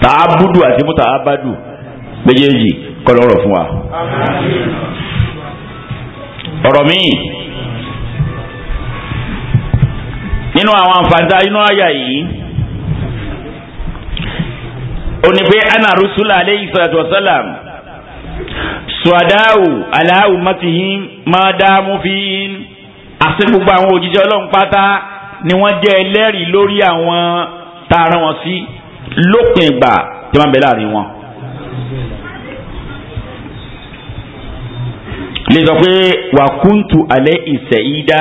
tààbùdù àti mùtàábàdù méjèèjì kọ́ lọ́rọ̀ fún wa. ọ̀rọ̀ míì nínú àwọn àǹfààní inú àyà yìí ó ní pé ana rusula aleyhi salatu wa salam suadawu ala ummatihim ma damu fiin àti gbogbo àwọn òjíṣẹ́ Ọlọ́run pátá ni wọ́n jẹ́ ẹlẹ́rìí lórí àwọn tá a rán wọn sí lópin ìgbà tí wọ́n bẹ láàrin wọn. lè sọ pé wa kuntu alẹ́ ìsẹ̀yídá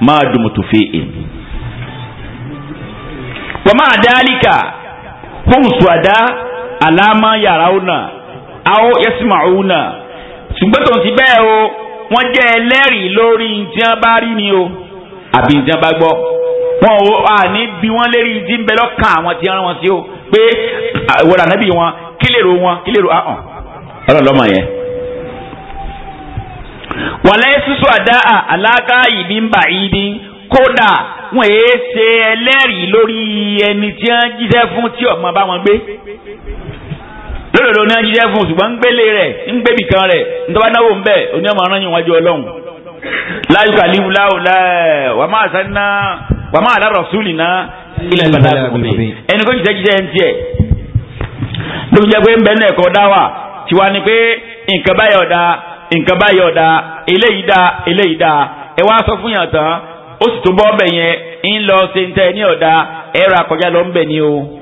máa dùmùtù fi èmi. wa ma dalika fún suada alama yarawna aw yasma'una ṣùgbọ́n tó ń ti bẹ́ẹ̀ o wọ́n jẹ́ ẹlẹ́rìí lórí tí wọ́n bá rí ni o àbí tí wọ́n bá gbọ́ wọn ò àní bí wọ́n lérí tí ń bẹ lọ́kàn àwọn tí wọ́n rán wọn sí o pé wọ́n ànábì wọn kí lè ro ahọ́n ọlọ́run lọ́mọ yẹn. wàlẹ́ sísọ àdá àlákà ìdí ń bà ìdí kódà wọn èé ṣe ẹlẹ́rìí lórí ẹni tí wọ́n jíṣẹ́ fún tí ọmọ bá wọn gbé lódodo ní ajíjẹ́ fún ṣùgbọ́n ń gbélé rẹ̀ ń gbébì kan rẹ̀ ntọ́ba náwó ń bẹ̀ oní ọmọ aráyìn wájú ọlọ́run láyé kàlíwù láwùlá wà máa sanná wà máa lárọ̀ súlì ná ilẹ̀ ìbàdàn àgbègbè ẹni kò jíjẹ́ jíjẹ́ ń tiẹ̀ ló fi jẹ́ pé ń bẹ ní ẹ̀kọ́ dáwà tiwa ni pé nǹkan báyọ̀ da nǹkan báyọ̀ da eléyìí da ẹ wá sọ fún yàn tán ó sì tó bọ́ ọbẹ̀ yẹn ń lọ ṣe ń tẹ́ ní ọ̀dà ẹ̀rọ àkọjá lọ ń bẹ̀ ni o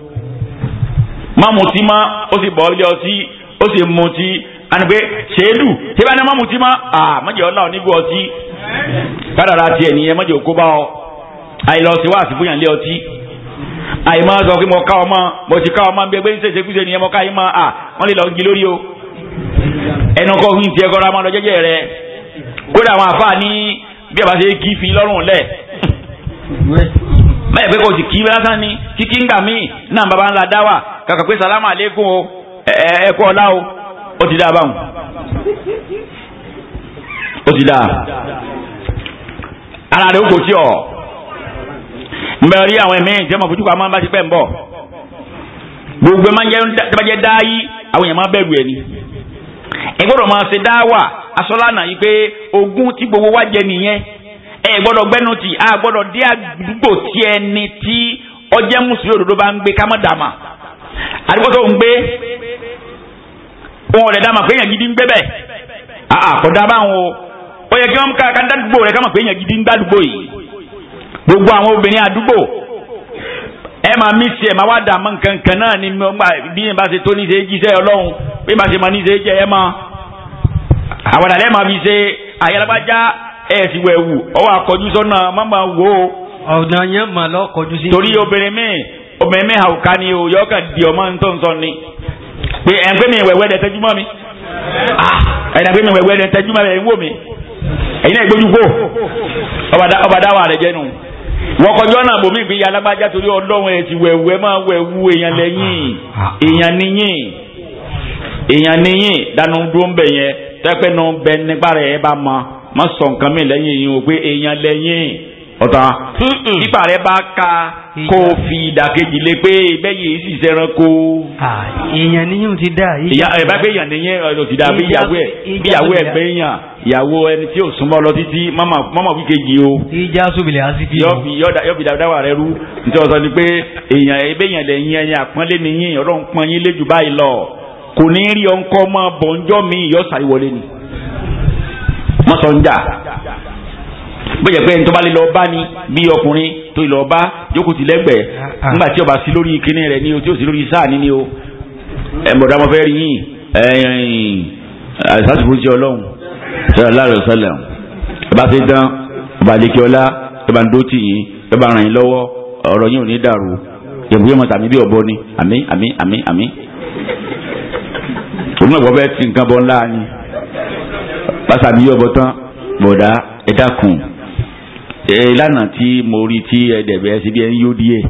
má mutí má ó sì bọ̀ ọ́ lé ọtí ó sì mutí àni pé ṣèlú tí bá ní má mutí má mọ̀jẹ̀ ọ̀la ò ní bú ọtí kádàrá tiẹ̀ nìyẹn mọ̀jẹ̀ òkú bá ọ àìlọ́sí wá àsìkò yàn lé ọtí àìmọ́ sọ pé mo ká ọmọ mo ti ká ọmọ bí ẹgbẹ́ ń ṣèṣe kúṣe nìyẹn mo ká yín mọ́ wọ́n lè lọ gí lórí o ẹnu kọ́ wí tiẹ̀ kọ́ra mọ́ lọ jẹ́jẹ́ rẹ kódà àwọn àfáà ní bí ẹ bá ṣe kí fi lọ́rùn lẹ̀ mẹ́ẹ̀ pé kò sì kí lásán ni kíkí ńgbà míì náà bàbá ńlá dá wà kàkà pé sàlámù àlékún o ẹ̀kọ́ ọ̀la o ó ti dá a báwọn ó ti dá a ara rẹ̀ ó kò tí ọ̀ mbẹ́ rí àwọn ẹ̀mí ìjẹ́ mọ̀ fojú kọ́ àwọn bá ti pẹ́ ń bọ̀ gbogbo máa ń jẹ́ dáyé àwọn èèyàn máa bẹ̀rù ẹ̀ ni ẹ gbọ́dọ̀ máa ṣe dá wà aṣọ́lánà yìí pé ogún tí gbogbo wa jẹ nìyẹn ẹ gbọ́dọ̀ gbẹ́nu tì á gbọ́dọ̀ dé àdúgbò tí ẹni tí ọjẹ́ mùsùlùmí òdodo bá ń gbé ká má dàmà àdúgbò tó ń gbé wọn ò lè dàmà pé èèyàn gidi ń gbé bẹ́ẹ̀ àkọ́dá báwọn o ó yẹ kí wọ́n ká dádúgbò rẹ̀ ká mọ̀ pé èèyàn gidi ń gbádùgbò yìí gbogbo àwọn obìnrin àdúgbò ẹ máa mí sí ẹ máa wá dàmọ́ nǹkan náà ni bí yẹn bá ṣe tó ní ṣe jíṣẹ́ ọlọ́run bí yẹn bá ṣe máa ní ṣe jẹ́ ẹ máa àwọn àdàlẹ́ máa fi ṣe àyàlágbájá ẹ sì wẹ̀ wù ọwọ́ àkọjú sọ́nà máma wò ó. ọ̀nà yẹn mà lọ kọjú sí. torí obìnrin mi àwùká ni o yọ ká di ọmọ ntọ́nsọ́ ni pé ẹ̀ ń pè mí wẹ̀wẹ́ dẹ̀ tẹ́jú mọ́ mi ẹ̀ ń pè mí wẹ̀wẹ́ dẹ̀ tẹ́jú mọ́ mi ẹ̀ ń wò mí ẹ̀yin náà gbójú kó ọba dáwà rẹ̀ jẹ́nu wọ́n kọjọ́ náà bòmí ìgbé ya alágbájá torí ọlọ́run ẹ̀ ti wẹ̀wẹ́ máa wẹ̀wú èèyàn lẹ́yìn èèyàn níyìn dánú dúró ń bẹ̀ yẹn tẹ́pẹ́ náà bẹ nípa rẹ̀ ẹ bá mọ má sọ nǹkan mi lẹ́yìn yìí o pé èèyàn lẹ́yìn ọ̀tá nípa rẹ̀ bá ka kó fi ìdàkejì lé pé bẹ́ẹ̀ yìí sì sẹ́ran kó. èèyàn níyìn ti dá. ẹ bá pé èèyàn níyìn ọ̀dọ̀ ti dá bí ìyàwó ẹ̀ gbé yàn ìyàwó ẹni tí ò súnmọ́ lọ títí mọ́mọ́ wí kejì o. ìjà sóbìlẹ̀ àsìkò. yọ fi dáwà rẹ rú nítorí ọ̀sán ni pé èèyàn ẹgbẹ́ yàn lẹ́yìn ẹ̀yìn àpọ́nlé níyìn ọlọ́run pọ́n yín lé jù báyìí lọ kò ní rí ọkọ mọ́ bọ̀njọ́ mi yọ sàríwọlé ni wọ́n sọ ń jà bóyá pé nítorí bá lè lọ bá ní bí ọkùnrin tó lè lọ bá jókòó ti lẹ́gbẹ̀ẹ́ nígbà tí ọba sí lórí kinní rẹ̀ ni o tí ó sì lórí sáà ní ni o ẹ̀mọ̀dá mo fẹ́ rí yín àìsàtúfò sí ọlọ́run sallallahu alaihi wasallam bá ti dán ọba àdékíọlá ọba ń dó tì yín ọba ràn yín lọ́wọ́ ọ̀rọ̀ yín ò ní dàrú yẹ̀bùyẹ̀ mọ̀ tàbí bí ọ̀bọ ni àmín àmín àmín àmín òun náà gbọ́ bẹ́ẹ̀ ti nǹkan bọ́ ńlá ni pásítọ̀ yóò bọ́ tán bọ̀dá ẹ dákun lánàá tí mo rí tí ẹ̀dẹ̀bẹ̀ síbi ẹ̀ ń yó díẹ̀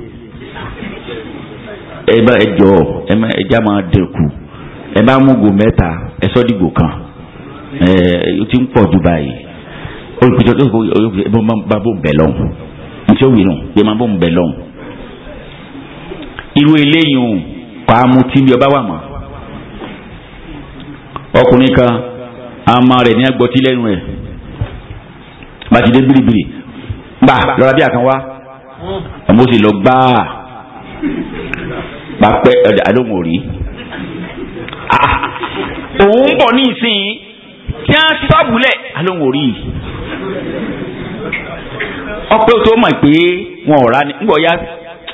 ẹ bá ẹ jọ ẹ já máa dẹ̀kù ẹ bá mú gò mẹ́ta ẹ sọ́ dìgbò kan ó ti ń pọ̀ jù báyìí olùpẹ̀jọ́ tó kọ ẹ bá bó ń bẹ̀ lọ́hùn ní tí ó wí nù pé máa bó ń bẹ̀ lọ́hùn irú eléyìí kọ́ amutí bí ọba wà mọ́. ọkùnrin kan àmọ́ rẹ̀ ní agbọ́tí lẹ́nu ẹ̀ bàtí dé biribiri gbà lọ́ra bí àkànwá ọmọ sì lọ gbáà bá pẹ́ àdóhùn òrí. òun bọ̀ ní ìsìn tí a ti bá wulẹ̀ àdóhùn òrí ọpẹ́ tó mọ̀ pé wọn ò rà ní ngbọ̀ ya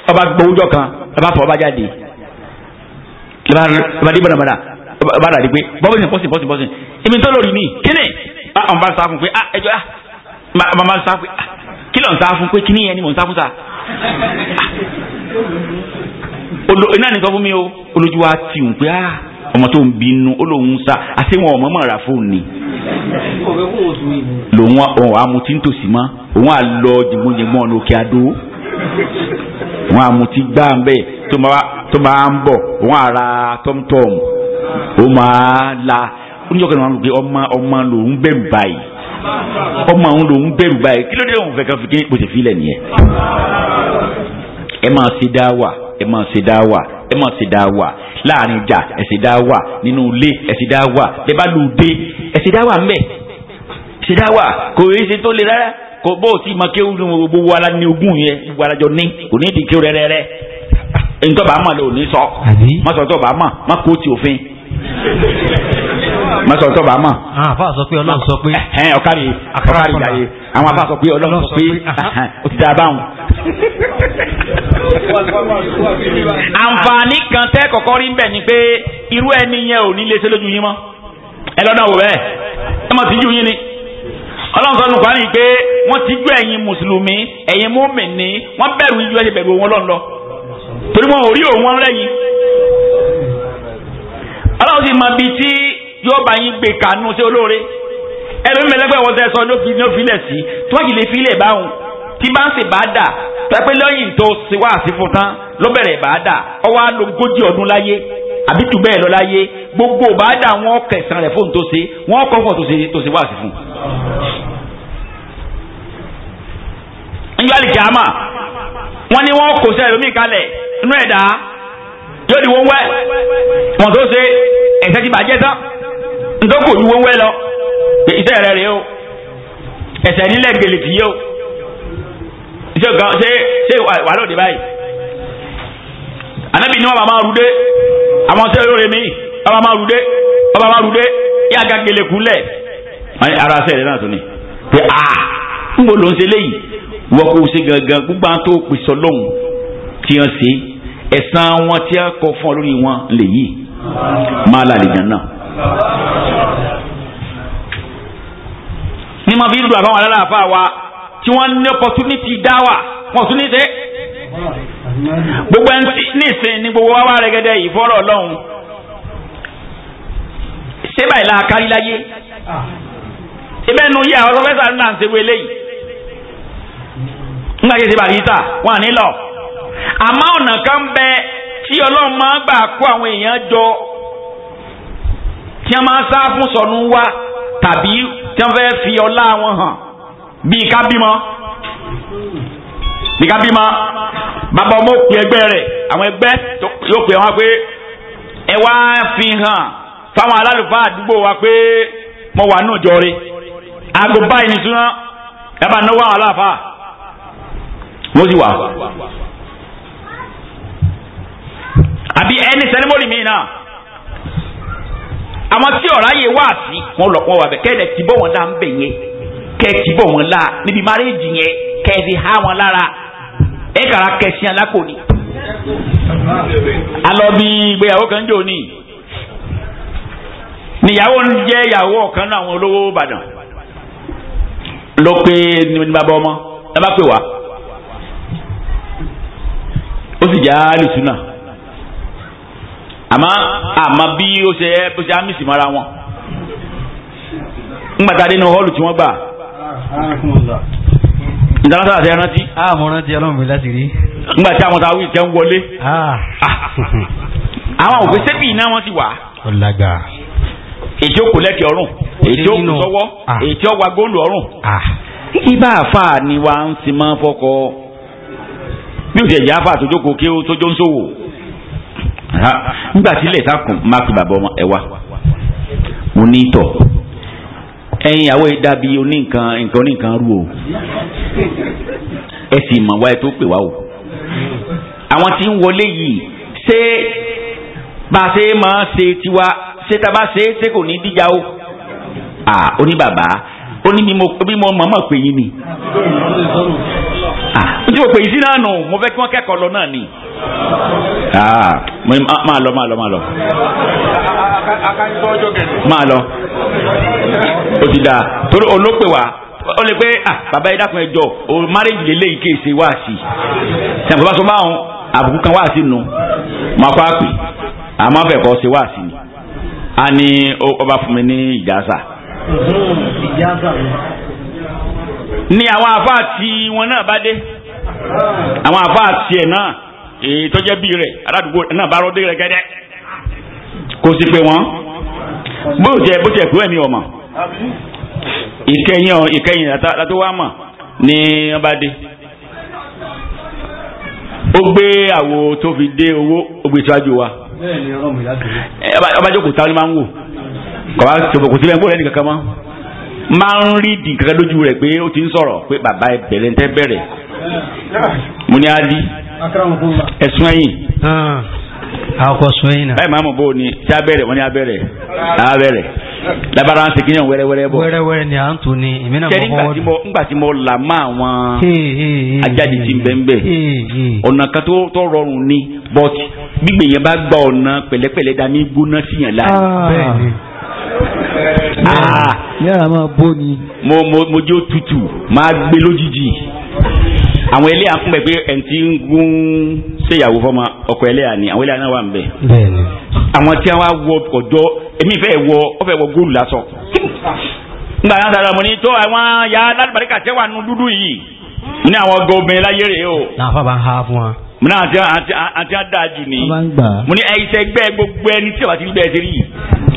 ọba gbowójọ́ kan ọba fọ ọba jáde ọba dé bọ̀dàbọ̀dà ọba dàdí pé bọ́sìn èmi tó lórí mi kíni àwọn bá ń sá fún pé ẹjọ́ máa ń sá fún kí ló ń sá fún pé kíní yẹn ni mò ń sá fún sa iná ní sọ fún mi o olójú wa ti hùn pé ọmọ tó ń bínú ó lóun sá àti wọn ọmọ mọ̀ra fóònù ni lòun ọ̀hún amutí ń tòsí mọ́ òun à lọ jìgbọ́njìgbọ́n ọ̀nà òkè àdó òun amutí gbá ń bẹ́ẹ̀ tó máa ń bọ̀ òun àrà tọ́mtọ́m ó máa la oníjọ́kẹ́ náà ló pé ọmọ lòun bẹ̀rù báyìí ọmọ òun lòun bẹ̀rù báyìí kí ló dé òun fẹ́ kan fi kí kò sì fi lẹ̀ nìyẹn. ẹ máa ṣe dáwà ẹ máa ṣe dáwà ẹ máa ṣe dáwà láàrin ìjà ẹ ṣe dáwà nínú ilé ẹ ṣe dáwà bẹ́ẹ̀ bá lù dé ẹ ṣe dáwà ńbẹ ṣe dáwà kò rí ṣe tó le rárá kò bó o ti mọ kéwù ní gbogbo wa la ní ogún yẹn gbogbo alájọ ní kò ní ìdí kéwù rẹ́rẹ́rẹ́ ntọ́ bá mọ̀ ló ní sọ má sọ tọ́ bá mọ̀ má kó ti òfin má sọ tọ́ bá mọ̀. àfa sọ pé ọlọ́run sọ pé. ọ̀kárí ìyáyé àwọn afa sọ pé ọlọ́run sọ pé ó ti dáa báwọn. àǹfààní kan tẹ́ kọ̀kọ́ rí bẹ̀ ni pé irú ẹni yẹn ò ní lè ṣe lójú yín mọ́ ẹ lọ́dọ̀ wò bẹ́ẹ̀ ẹ mọ̀ sí ju yín ni ọlọ́run sọ nùkọ́ ni pé wọ́n ti ju ẹ̀yin mùsùlùmí ẹ̀yin mùmínì wọ́n bẹ̀rù yín ju ẹ̀ bẹ̀rù wọn lọ́nà torí wọn ò rí òun wọn lẹ́yìn ọlọ́run sì mọ bíi tí yóò bá yín gbé kànú sí olóore ẹlòmí mẹlẹgbẹ́ wọn tẹ sọ ní òfilẹ̀ sí tí wọ́n yìí lè filẹ̀ báwọn tí bá ń ṣe bá dà pẹ́pẹ́ lẹ́yìn tó ṣe wá sí fún tán ló bẹ̀rẹ̀ bá dà ọwọ́ á lo 40 ọdún láyé àbí tù bẹ́ẹ̀ lọ láyé gbogbo bá dà wọ́n kẹsàn rẹ̀ fóun tó ṣe wọ́n kọ́ fún tó ṣe wá sí fún. njali kìámà wọ́n ní wọ́n kò sẹ́ ẹlòmíì kalẹ̀ inú ẹ̀dá yóò di wọ́n wẹ́ wọ́n tó ṣe ẹ̀sẹ̀ ti bàjẹ́ tán ntọ́kù ju wọ́n wẹ́ lọ iṣẹ́ rẹ̀ rèé o ẹ̀sẹ̀ nílẹ̀ gèlè tì yé o iṣẹ́ kan ṣé wà lóde báyìí anabi ni wọn bá máa rúdé àwọn ṣẹ́ lóore mi wọn bá máa rúdé yá ga gèlè kúnlẹ̀ ara ṣẹ́ rẹ̀ náà tó ni pé ń bò ló ń ṣe léyìí wọ́n kò ṣe gangan gbogbo àwọn tó pèsè ọlọ́run tí wọ́n ṣe ẹ̀san wọn tí wọ́n kọ fún ọ lórí wọn lè yí máa là lè jẹun náà. ní ma fi dùn àbáwọn aláàfà wa tí wọ́n ní opportunity dáwà wọ́n tún ní ṣe. gbogbo ẹni ní ìsìn ní gbogbo wa wá rẹ́gẹ́dẹ́ yìí fọ́rọ̀ ọlọ́run ṣé báyìí la kárí láyé ibẹ̀ nu yẹ àwọn sọfẹ́sà ńlá ń ṣe wọlé yìí nígbà tí ìṣèbàdí ta wọn à ní lọ àmọ́ ọ̀nà kan bẹ tí ọlọ́run máa gbà kó àwọn èèyàn jọ tí wọ́n máa sá fún sọnù wá tàbí tí wọ́n fẹ́ fi ọlá wọn hàn bíi ká bímọ bàbá ọmọ òpin ẹgbẹ́ rẹ̀ àwọn ẹgbẹ́ yóò pè wọ́n pé ẹ wá fi hàn fáwọn alálùfáà àdúgbò wa pé mo wà nù jọre aago báyìí ní súná ẹ bá náwó àwọn aláàfáà wọ́n sì wà. àbí ẹni sẹrimóni mi náà àwọn tí ọ̀rá yẹ wá sí wọn wà bẹ kẹ́ẹ̀dẹ̀ tí bọ́ wọn dá ń bẹ̀ yẹn kẹ́ẹ̀ tí bọ́ wọn la níbi márẹ́jì yẹn kẹ́ẹ̀ fi há wọn lára ẹ kàrà kẹsí alákò ni. alọ bí ìgbéyàwó kan jò ní níyàwó ń jẹ́ ìyàwó ọ̀kan náà àwọn olówó Ìbàdàn ló pé ní bàbá ọmọ ẹ bá pè wá ó sì já lùsùnà àmọ́ bí ó ṣe ámìsì mọ́ra wọn ńgbàtà nínú họ́ọ̀lù tí wọ́n gbà ìdáná àti ẹrántí. mo rántí ọlọ́run mi láti rí. ńgbàtí àwọn táwọn ìtẹ́ ń wọlé. àwọn òfin sẹ́bì iná wọn ti wà. ọ̀làgbà. èyí ó kò lẹ́kẹ̀ ọ̀rùn èyí ó kò sọ́wọ́ èyí ó wà góòlù ọ̀rùn. ibà àfà ni wà ń sin máa fọkọ bí o ṣe jẹ́ àfà tó jókòó kí o tó jó ń ṣòwò nígbà tí ilẹ̀ sákùn máa pe bàbá ọmọ ẹ wá mo ní tọ̀ ẹ̀yin àwọn ìdàbí oníǹkan rú o ẹ sì mọ̀ wá ẹ tó pè wá o àwọn tí ń wọlé yìí ṣé bá a ṣe máa ṣe tiwa ṣé tá a bá ṣe kò ní díjà o ó ní bàbá ó ní bí mo mọ̀ pé yín ni ó ti wò pé yìí sí náà nù mo fẹ́ kí wọ́n kẹ́kọ̀ọ́ lọ náà ni máa lọ ó ti dáa torí olópè wá ó lè pé bàbá yìí dákun ẹjọ́ o márèjì lélẹ́yìí kéèsè wá sí i ṣàǹkó bá sọ báwọn àbùkù kan wá sí nù máa kọ́ àpè àmọ́ fẹ́ kọ́ ṣe wá sí ni a ní ọba fún mi ní ìjàsà ní àwọn àfáà tí wọn náà bá dé àwọn àfáà tiẹ̀ náà èyí tó jẹ́ bí rẹ̀ aládùúgbò náà bá rọ́dé rẹ̀ gẹ́dẹ́ kò sí pé wọ́n bó tiẹ̀ pé ẹ̀mí ọmọ ìkẹyìn látó wá mọ̀ ní ọba dé ó gbé àwo tó fi dé owó ó gbé síwájú wa ọba jókòó táwọn ní máa ń wò kọ̀wá kò sí bẹ́ẹ̀ kó lẹ́nu kankan mọ́ máa ń rí di kankan lójú rẹ̀ pé ó ti ń sọ̀rọ̀ pé bàbá ẹ bẹ̀rẹ̀ ń tẹ́ bẹ̀rẹ̀ mo ní adi ẹ̀sùn ẹ̀yìn. àkọ́ sún ẹ̀yìn náà. báyìí máa mọ̀ bó o ní tí a bẹ̀rẹ̀ wọ́n ní a bẹ̀rẹ̀ labara ń segin yàn wẹ́rẹ́wẹ́rẹ́ bọ̀. wẹ́rẹ́wẹ́rẹ́ ni à ń tún ni èmi náà mọ̀ fọwọ́ dùn. ńgbà tí mo là má àwọn ajáde tí ń bẹ́ ń bẹ̀ ọ̀nà kan tó rọrùn ni but gbígbé yẹn bá gba ọ̀nà pẹ̀lẹ́pẹ̀lẹ́ dání gbóná sí yàn láàyè. yàrá máa bó ni. mo jẹ́ òtútù máa gbé lójijì àwọn ẹlẹ́yà ń pẹ̀ pé ẹ̀ ń ti ń gún ṣèyàwó fọmọ ọkọ ẹlẹ́yà ni àwọn ẹlẹ́yà náà wà ń bẹ̀. àwọn tí wọ́n wọ ọjọ́ èmi fẹ́ wọ góòlù lásán. nígbà yàrá sàrà mo ní tó àwọn ya lálùbáríkà tẹ́ wà nù dúdú yìí mo ní àwọn ọgọ obìnrin láyé rèé o. làwọn fà bá ń ha fún wa. mo ní àti àdáàjù ni mo ní ẹ̀yìnsẹ̀ gbẹ́ gbogbo ẹni tí ọba ti rí bẹ́ẹ̀ ti rí yìí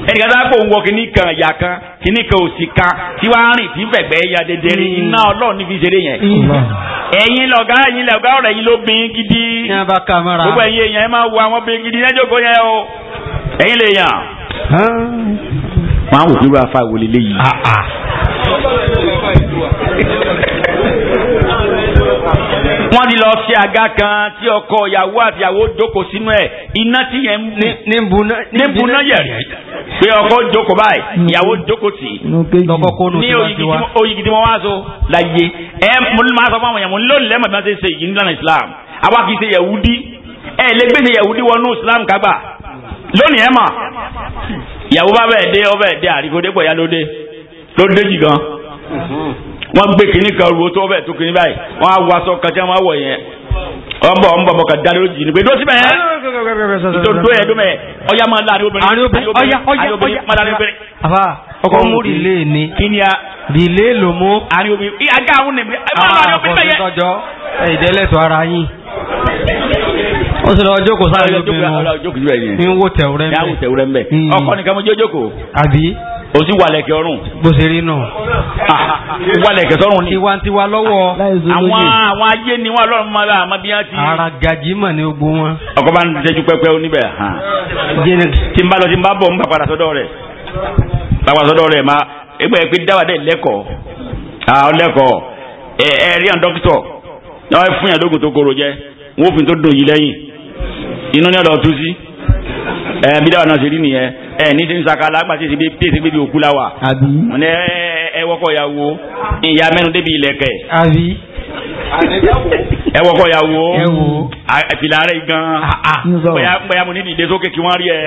ẹnìkan tó kó ń wọ kíní kan ìyá kan kíní kan òsì kan tí wàá rìn tí fẹ̀gbẹ́ ya dédéré iná ọlọ́run níbi ìṣeré yẹn. ẹ̀yin lọ̀gá ọ̀rẹ́ yín ló bin gidi. gbogbo ẹ̀yin èèyàn ẹ máa wo àwọn bin gidi lẹ́jọ́ kó yẹn o. ẹ̀yin lè yàn. wọ́n á wò pé wọ́n á fa ìwọlé léyìí. wọ́n ti lọ ṣe àga kan tí ọkọ ìyàwó àti ìyàwó jókòó sínú ẹ̀ iná tí yẹn ní buná yẹ̀rì pé ọkọ jókòó báyìí ìyàwó jókòó tì ní oyigi tí wọ́n wá so láyé mo ní máa sọ fún àwọn èèyàn mo ní lónìí lẹ́mọ̀ bí wọ́n ṣe ṣe ìyí nílànà Islam àwa kì í ṣe Yahudi lè gbé ṣe Yahudi wọnú Islam kágbà lónìí ẹ̀ mà ìyàwó bá bẹ́ẹ̀ dé àríkòdépọ̀ ìyá lóde jì gan wọ́n gbé kínní kan ru tó bẹ́ẹ̀ tó kínní báyìí wọ́n á wọ aṣọ kan tí wọ́n á wọ̀ yẹn wọ́n bọ̀ bọ̀ ka dá lórí jìnnì pé dó síbẹ̀ yẹn dó yẹ dómẹ̀ ọ̀yá máa la àríwóbìnrin máa la àríwóbìnrin. àbá ọkọ mú rìlé ni kíni a rìlé ló mú. àríwóbìnrin àga àwọn nìbí ẹ máa la àríwóbìnrin yẹn. àkọsíntọ́jọ́ ìdẹ́lẹ́tọ̀ ara yín ó sì lọ jókòó sáré lóbìnrin mọ́ ní wò tẹ̀wúrẹ́ mbẹ́ ọkọ nìkan mo jókòó. àbí o ti wà lẹ̀kẹ̀ ọrùn. bó ṣe rí nù. wà lẹ̀kẹ̀ sọ́run ni. tiwantiwa lọ́wọ́. àwọn ayé ni wọn lọ́rùn máa bá àmọ́ bí wọ́n ti. ara gajì mà ní gbogbo wọn. ọkọ bá ń tẹ́jú pẹ́pẹ́ oníbẹ̀ hàn. tí n bá lọ tí n bá bọ̀ n bá padà sọ́dọ̀ rẹ̀ máa ẹgbẹ́ pé dáwà dẹ̀ lẹ́kọ̀ọ́. lẹ́kọ̀ọ́ rí àwọn dókítọ̀ náà fún yàn lóògùn tó kóró jẹ́ wọ́n fi tó dùn yìí lẹ́yìn inú ní ọ̀dọ̀ tú sí bí dáwà náà ṣe rí nìyẹn ní ti ń sakala gbà tí èsì bíbí òkú la wà. àbí. wọn ní ẹ wọkọ ya wo ìyá mẹnu débi ilẹ̀kẹ̀. àbí. ẹ wọkọ ya wo. ẹ wo. ìfìlà rẹ gan. bóyá mo ní ìdè sókè kí wọ́n rí ẹ.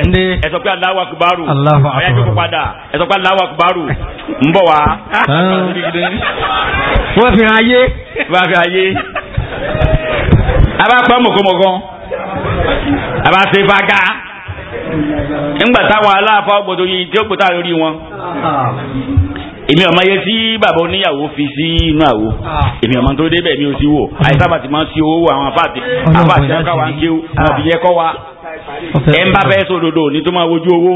ẹ sọ pé Allahu Akbaru. bóyá jókòó padà ẹ sọ pé Allahu Akbaru. ń bọ̀ wá. wọ́n fi hàn ayé. wọ́n fi hàn ayé. a bá pẹ́ mọ̀kọ́mọ̀kọ́. a bá ṣe faga ńgbà táwọn aláàfáà gbọdọ̀ yìí tí ó gbọdọ̀ lórí wọn. èmi ọmọ yẹn tí bàbá oníyàwó fi sí inú àwo èmi ọmọ tó débẹ̀ mi ò sí wò àìsàn àti máa ń sí owó àwọn afáàtì ẹ̀ka wa ń ké wọn fi yẹ kọ́ wa ẹ̀ ń bá fẹ́ sódodo ní tó máa wojú owó.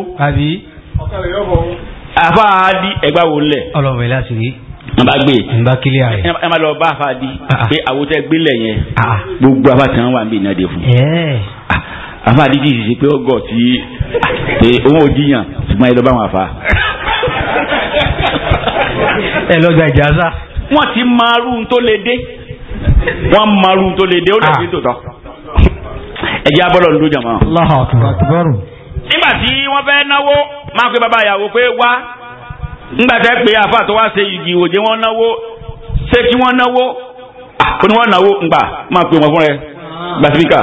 àfáàdì ẹgbà wò ńlẹ̀. ọlọ́mọ ilé àṣírí. wọ́n bá gbé nba kílí ààrẹ. ẹ máa lọ bá àfáàdì pé àwòtẹ́ gbélé yẹn gbogbo afáàtì wọn wà ń bì náà dé fún. àfa àdíjì ṣe pé ó gọ̀ tí òun ò jiyàn ṣùgbọ́n ẹ lọ bá wọn àfa. ẹ lọ́jà ìjàzá. wọ́n ti marú tó lè dé wọ́n marú tó lè dé ó dàbí tòótọ́. ẹ jẹ́ abọ́lọ̀ ń dójà mọ́. Allahu Akbar. nígbà tí wọ́n fẹ́ náwó máa pe bàbá ìyàwó pé wá nígbà tẹ́ pé àfa tó wá ṣe igi òjé wọn náwó ṣé kí wọ́n náwó ó ní wọ́n náwó ńgbà máa pe wọn fún rẹ gbàsífíkà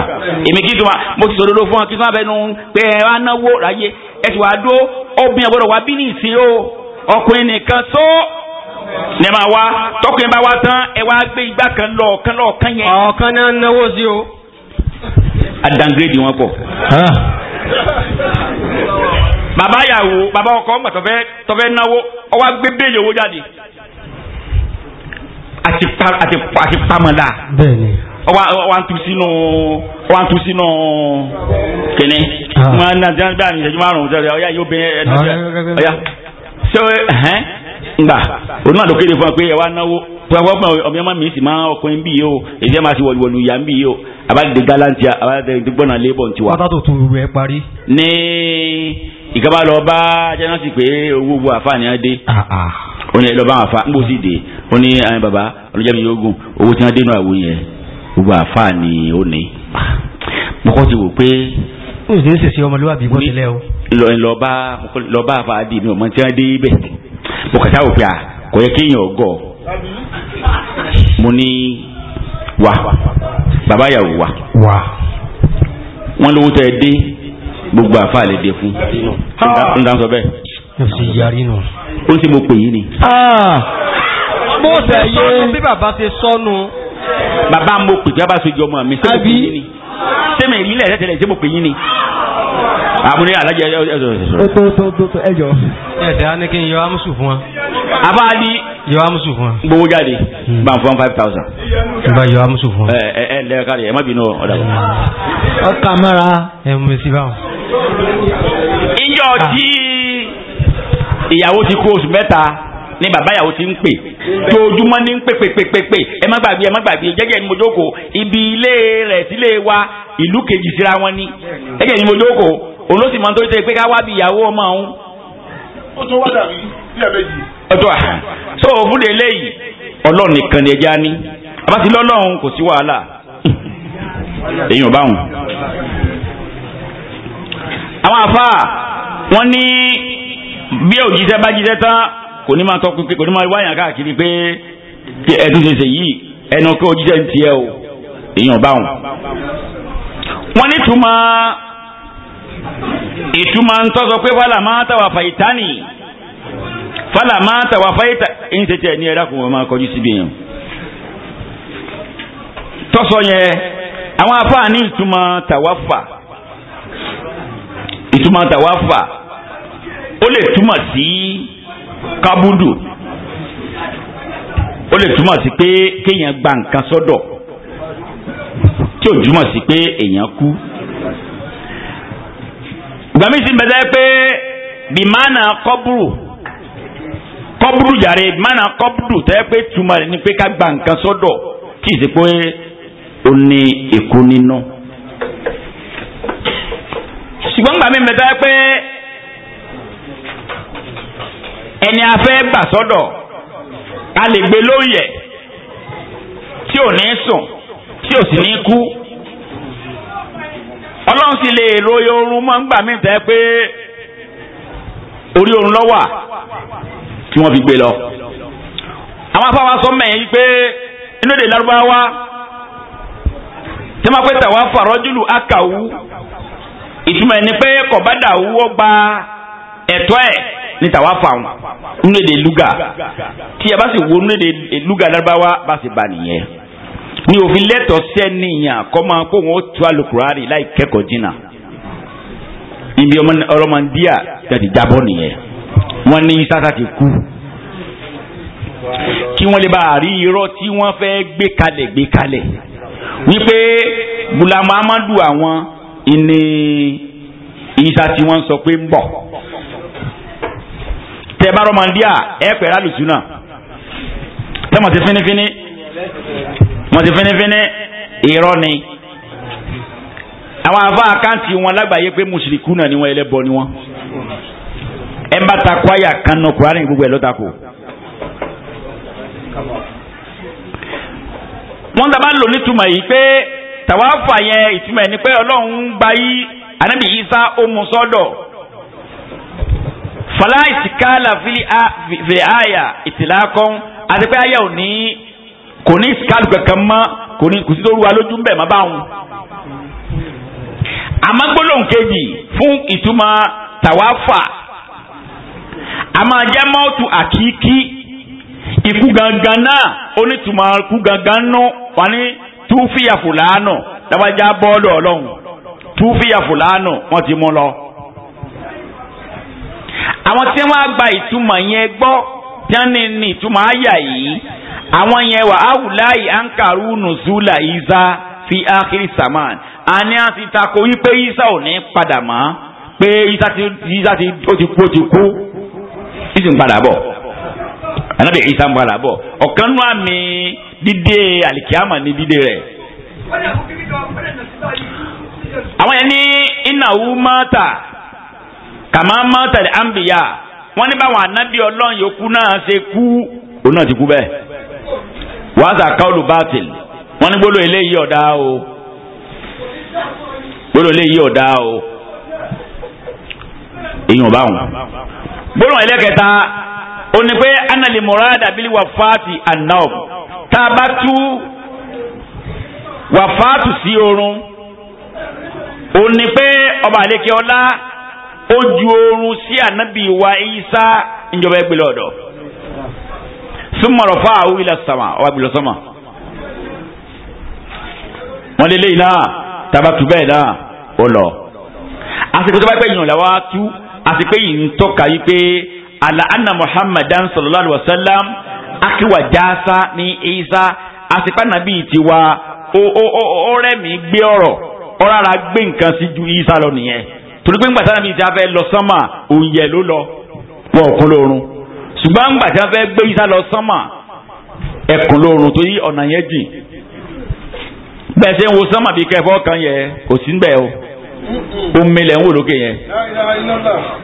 èmi kí tó ma mo ti sòdodo fún ọ kí tó ma bẹnu pé ẹ wá náwó ráyé ẹ ti wàá dó obìnrin ọgbọdọ wá bí ní ìsìn o ọkùnrin nìkan tó ní ẹ máa wá tọkùnrin bá wá tán ẹ wá gbé igbá kan lọ́ọ̀kan yẹn. ọ̀kan náà náwó sí o. adangredi wọn pọ̀. bàbá yàwó bàbá ọkọ ńgbà tọfẹ náwó ọwọ́ gbé bẹ́ẹ̀lì owó jáde àti pamọ́dà. bẹ́ẹ̀ni. ọwọ́ tu sínú kìnní. mo máa ń dáná dáná ní ìṣẹ́jú márùn-ún sọ́dọ̀ ọ̀yá yóò bẹ ẹ̀ ọ̀yá. ṣé ngbà òun náà ló kéde fún wa pé ẹ wá náwó púpọ̀ ọmọ ọmọ mi sì máa ọkùnrin bí yìí o èyí ẹ máa ti wọ̀lúwọ̀lú ìyá ń bí yìí o àbádìde galantia àbádìde gbọ́nà lébọ̀ ń tiwa. pátá tó tu rẹ̀ parí. ní ìkàbá lọ bá jẹ́nàtì pé owó gbogbo àfààní á dé. ó ní ẹ lọ bá wọn fa ń bó sì dé ó ní bàbá ọlọ́jà mi yóò gùn owó tí wọ́n dé nù àwò yẹn gbogbo àfààní ó ní. mo kọ́ ti wò pé. ó sì ń sèse ọmọlúwàbí bọ́ sílẹ̀ o. lọ bá àfààní mi ò mọ tí wọ́n dé bẹ́ẹ̀ mo kàtà wò pé kò yẹ kéèyàn gọ̀ mo ní wà bàbá yàwó wà wọ́n lówó tẹ́ ẹ dé gbogbo àfa lè dé fún n dáhùn sọ bẹ́ẹ̀. yóò sì yarí nù. ó sì mo pè yín ni. mo tẹ̀ yé bí bàbá ṣe sọnù. bàbá mo pè tí a bá sojú ọmọ mi ṣé mo pè yín ni sẹ́mi ìrìlẹ̀ ẹ̀sẹ̀ ṣé mo pè yín ni. àmúlẹ̀ alájẹ ẹjọ. ẹsẹ̀ á ní kí n yọ amúsù fún wa. abáàdì. yọ amúsù fún wa. gbowó jáde bá ń fọ́n 5,000. n bá yọ amúsù fún wa. ẹ lẹ́yìn kárí ẹ má bínú ọ̀dà wọn. ọkà mọ́ra. ẹ mú mi sí báwọn. ìjọ tí ìyàwó ti kú oṣù mẹ́ta ni bàbá ìyàwó ti ń pè tójúmọ́ ní ń pè ẹ má gbàgbé jẹ́jẹ́ ni mo jókòó ibi ilé rẹ̀ sílé wa ìlú kejì síra wọn ni jẹ́jẹ́ ni mo jókòó òun ló sì máa ń tó ṣe pé ká wá bí ìyàwó ọmọ òun. ó tún wá dàbí bí ẹ̀mẹ́jì. ọjọ́ so òfúdè eléyìí ọlọ́run nìkan ni ẹja ní abáti lọ́lọ́run kò sí wàhálà èyí ò bá wọn. àwọn àfáà wọn ní bí òjíṣẹ́ bá jíṣẹ́ tán kò ní máa tọ́ pé kò ní máa wáyàn káàkiri pé ẹtún ṣe ṣe yìí ẹnu kí òjíṣẹ́ ń tiẹ̀ o èyí ò bá wọn. wọ́n ní ìtumọ̀ ń tọ́sọ pé fálàmà tàwà fàìtánì fálàmà tàwà fàìtà ń tẹ́tẹ́ ní ẹ̀dá kò wọ́n máa kọjú síbi yẹn. tọ́sọ yẹn àwọn afáà ní ìtumọ̀ tàwáfà ó lè túmọ̀ sí kábúdù ó lè túmọ̀ sí pé kéèyàn gba nǹkan sọ́dọ̀ tí ò túmọ̀ sí pé èèyàn kú. gbàmí sí bẹ́ẹ̀ pé bìmánà kọ́búrú jàre bìmánà kọ́búrú tẹ́ pé túmọ̀ rẹ̀ ni pé ká gba nǹkan sọ́dọ̀ tí ì sí pé ó ní èkó nínú. ṣùgbọ́n gbàmí bẹ́ẹ̀ pé ẹni a fẹ́ gbà sọ́dọ̀ a lè gbé lóyè tí ò ní sùn tí ò sì ní kú. ọlọ́run sì lè ròyìn oorun mọ́ ńgbà mí tẹ́ pé orí oorun lọ́wà tí wọ́n fi gbé lọ. àwọn afáwa sọ mẹ́yìn pé inú èdè lárúbáwá tí wọ́n pẹ́ tàwa fàrọ́jùlù akàwú ìtumọ̀ ẹni pé kọ̀bádàwú ó gba ẹ̀tọ́ ẹ̀ ní tàwa fàwọn nínú èdè lúgà tí a bá sì wo nínú èdè lúgà lárúbáwá bá sì bá nìyẹn. ní òfin lẹ́tọ̀ọ́ sẹ́niyàn kọ́ máa kó wọn ó tu alukurari láì kẹ́kọ̀ọ́ jìnnà ibi ọlọ́mọdíà tẹ̀sí jábọ́ nìyẹn wọ́n ní sátá ti kú kí wọ́n lè bá àrí irọ́ tí wọ́n fẹ́ gbé kalẹ̀ wípé Ghulam Ahmadu àwọn ìní ìsà tí wọ́n sọ pé ń bọ̀ tẹ́ bá ọlọ́mọdíà ẹ̀ pẹ̀lú àlùsùnà tẹ́ mọ̀ sí fínífíní wọ́n ti fẹ́nẹ́fẹ́nẹ́ irọ́ ni àwọn àfa àkáǹtì wọn lágbàáyé pé mùsùlùkù náà ni wọn ẹlẹ́bọ ni wọn ẹ bá ta kwaya kan náà Kùránì gbogbo ẹ̀ lọ́ta kù. wọ́n dábàá lò nítumọ̀ yìí pé tàwáfà yẹn ìtumọ̀ ẹ̀ ni pé ọlọ́run gba yí Ànábì Ìsá ó mú sọ́dọ̀ fọlá ìsìkáàlà fi àyà ìtìlákọ́n àti pé àyà ò ní kò ní ìsìkáàlù kankan mọ́ kò sí tó rú wa lójú ń bẹ̀ má báwọn. àmọ́ gbólóhùn kejì fún ìtumọ̀ tàwáfà àmọ́ jẹ́ mọ́tò àkíkí ikú gangan náà onítùmọ̀ ikú gangan nù wà ní túfìyà fúlàánù dábàjá bọ́ọ̀lù ọlọ́run túfìyà fúlàánù wọ́n ti mú lọ. àwọn tí wọ́n á gba ìtumọ̀ yẹn gbọ́ tí wọ́n ní ìtumọ̀ àyà yìí àwọn yẹn wà áwùláyì ankaru nùzúlà ìzá fi ákírí sàmán àní àti tako wípé ìsá ò ní padà mọ́ pé ìsá ti ó ti kú ìsìn padà bọ̀ Ànábì Ìsá ń padà bọ̀ ọ̀kan nú àmì dídé àlìkíyàmà ní dídé rẹ̀. àwọn yẹn ní ìnáwó mọ́tà kàmá mọ́tà lè àǹbìyà wọ́n ní báwọn ànábì ọlọ́run yòókù náà ṣe kú òun náà ti kú bẹ́ẹ̀. wàásà káwọlù bátìl wọ́n ní gbólóhùn eléyìí ọ̀dá o gbólóhùn eléyìí ọ̀dá o èyí ò bá wọn. gbólóhùn ẹlẹ́kẹta ó ní pé anali murada bíi wàfáàtì an-nawm tá a bá tú wàfáàtù sí oorun ó ní pé ọba àlekè ọlá ó ju oorun sí ànábì wa Ìsá ìjọba ẹgbẹ̀lẹ̀ ọ̀dọ̀ summa rafa'ahu ila sama ọba ẹgbẹ̀lẹ̀ sọ́mà wọ́n lé léyìn náà tá a bá tú bẹ́ẹ̀ náà ó lọ àsìkò tó bá pẹ́ yìnyín làwọn tú àsìkò yìí ń tọ́ka yìí pé ala anna muhammadan sallallahu alaihi wasallam akiwa jaasa ni Ìsá àsìkò nàbí tiwa ó rẹ̀mí gbé ọ̀rọ̀ ó rárá gbé nǹkan sí ju Ìsá lọ nìyẹn torí pé ńgbà tí nàbí ti fẹ́ lọ sánmà òǹyẹ ló lọ wọ́n òkun lóorun ṣùgbọ́n ńgbà tí wọ́n fẹ́ gbé Ìsá lọ sánmà ẹkùn lóorun torí ọ̀nà yẹn jìn bẹ́ẹ̀ ṣe ń wo sánmà bí kẹfọ́ kan yẹ kò sí níbẹ̀ o omi lẹ̀ ń wò lókè yẹn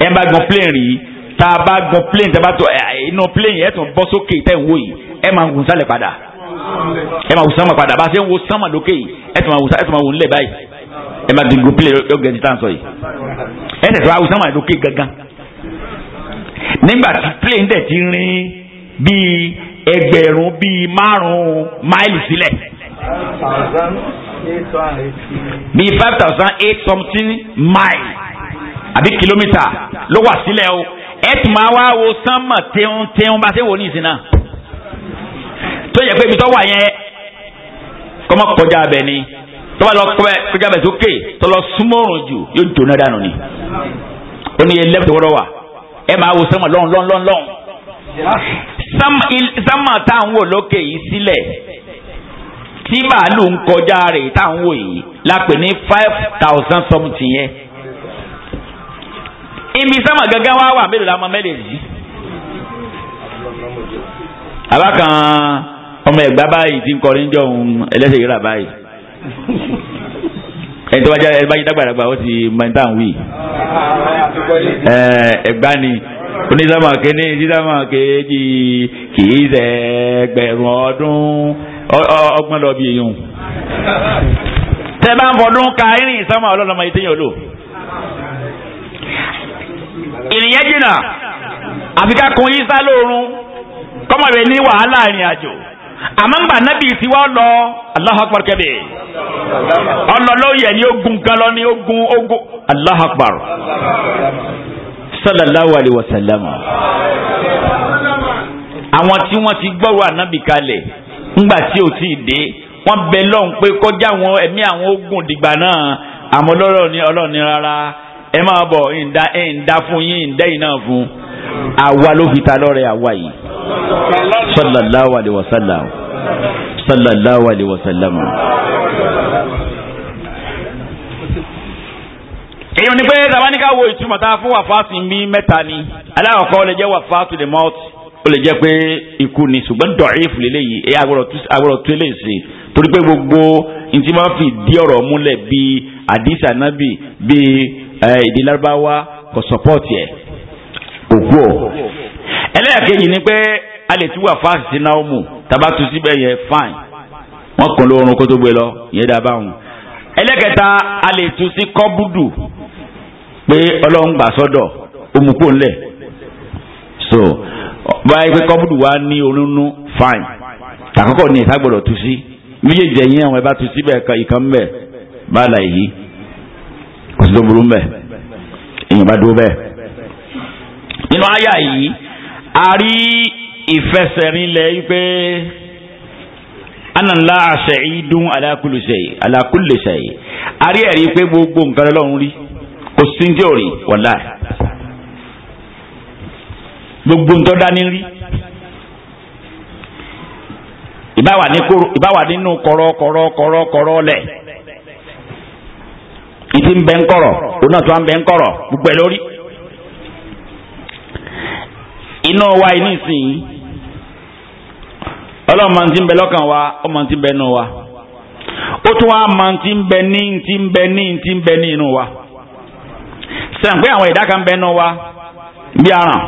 ẹ bá gbọ́n plane rí tá a bá gbọ́n plane tá a bá tó inú plane yẹn tún bọ́ sókè tẹ̀ ń wò yìí ẹ máa wù sálẹ̀ padà ẹ máa wù sánmà padà bá a ṣe ń wo sánmà lókè yìí ẹ tún máa wù nílẹ̀ báyìí ẹ máa gbọ́n plane yóò gẹ̀ ẹ́ títà sọ yìí ẹ tẹ̀ tó wá wù sánmà lókè gangan nígbà tí plane dẹ̀ ti rin bíi ẹgbẹ̀rún bíi 5 máìlì sílẹ̀ bíi 5,800 something mile àbí kìlómítà ló wà sílẹ̀ o ẹ tún máa wá wo sánmà tẹ́hún bá ṣe wò ní ìsìn náà tó yẹ pé ibi tó wà yẹn kọ́mọ kọjá abẹ ni tó bá lọ kọjá abẹ sókè tó lọ súnmọ́rùn jù yóò jóná dànù ni ó ní ẹlẹ́bùtò wọ́rọ́ wà ẹ máa wo sánmà lọ́n sánmà táwọn wò lókè yìí sílẹ̀ tí màálù ń kọjá rẹ̀ táwọn wò yìí lápè ní 5,000 something yẹn ibi sáma gángan wá wà mélòó la mọ mẹ́lẹ̀ yìí. àbá kan ọmọ ẹ̀gbá báyìí ti ń kọrin jọ òun ẹlẹ́sẹ̀ yìí rà báyìí. ẹni tó bá jẹ́ ẹni bá yí dàgbàdàgbà ó ti mẹ́ta ń wí. ẹ̀gbá ni onísàmà kéne sísàmà kéjì kìí ṣe ẹgbẹ̀rún ọdún ọgbọ́n lọ bí èèyàn. tẹ́ bá ń fọdún ka irin ìsámà ọlọ́lọ́mọ yìí téèyàn lò. ìrìnyẹn jìnnà àfi ká kun Ìsá lóorun kọ́mọ rẹ̀ ní wàhálà ìrìn àjò àmọ́ ńgbà nábì tí wọ́n lọ Allahu Akbar kẹ́bẹ̀ ọlọ́lọ́yẹ̀ ni ogun gan lọ ní ogun Allahu Akbar sallallahu alayhi wa sallam. àwọn tí wọ́n ti gbọ́rọ̀ ànábì kalẹ̀ ńgbà tí ò tí ì dé wọ́n bẹ lọ́hùn pé kọjá àwọn ẹ̀mí àwọn ogun dìgbà náà àmọ́ Ọlọ́run ní rárá ẹ máa bọ̀ ìdá fún yín ìdẹ́yìn náà fún àwa ló fi ta lọ́rẹ̀ àwa yìí sallallahu alayhi wa sallam sallallahu alayhi wa sallam. èyí ni pé tabaníkà wo ìtumọ̀ tá a fún wàfáàtì mi mẹ́ta ni aláwọ̀kọ́ ó lè jẹ́ wàfáàtì lè mọ́ọ̀tì ó lè jẹ́ pé ikú ni ṣùgbọ́n dọ̀ífù lélẹ́yìí ẹ̀yà agbọ̀rọ̀ tó lè ṣe torí pé gbogbo ntí máa fi dí ọ̀rọ̀ múlẹ̀ bíi àdìsí ànábì bíi èdè lárúbáwá kò sọpọ́ọ̀tì ẹ̀ kò kú ọ̀. ẹlẹ́yàkejì ni pé a lè tún wà fáàsì sí náwó tàbá tún síbẹ̀ yẹn fine wọ́n kàn lóorun kó tó gbé lọ ìyẹn dábàá wọn. ẹlẹ́kẹta a lè tún sí kọ́búdù pé ọlọ́run gbà sọ́dọ̀ òmùpò ńlẹ̀ so báyìí pé kọ́búdù wa ní onínú fine tàkọ́kọ́ ní ìsagbọ̀dọ̀ tún sí méjèèjì ẹ̀yìn àwọn ẹ̀ bá tún síbẹ̀ ìkan mbẹ̀ bá là yìí kò sí tó burú mbẹ̀ èèyàn bá dúró bẹ́ẹ̀. nínú àyà yìí a rí ìfẹsẹ̀rinlẹ̀ yìí pé anàlá shahidun ala kulli shay a rí ẹ̀rí pé gbogbo nǹkan lọ́run rí kò sí ní tí ò rí wallahi gbogbo nǹkan dání rí ìbáwà nínú kọ̀rọ̀ lẹ̀ ìtì ń bẹ ń kọ̀rọ̀ òun náà tó ń bẹ ń kọ̀rọ̀ gbogbo ẹ̀ lórí. iná wa yìí nísìnyí ọlọ́run máa ń ti ń bẹ lọ́kàn wa ó máa ń ti ń bẹ nínú wa ó tún wá máa ń ti ń bẹ ní ti ń bẹ ní ti ń bẹ ní inú wa sẹ́yìn pé àwọn ìdá kan ń bẹ nínú wa bí aràn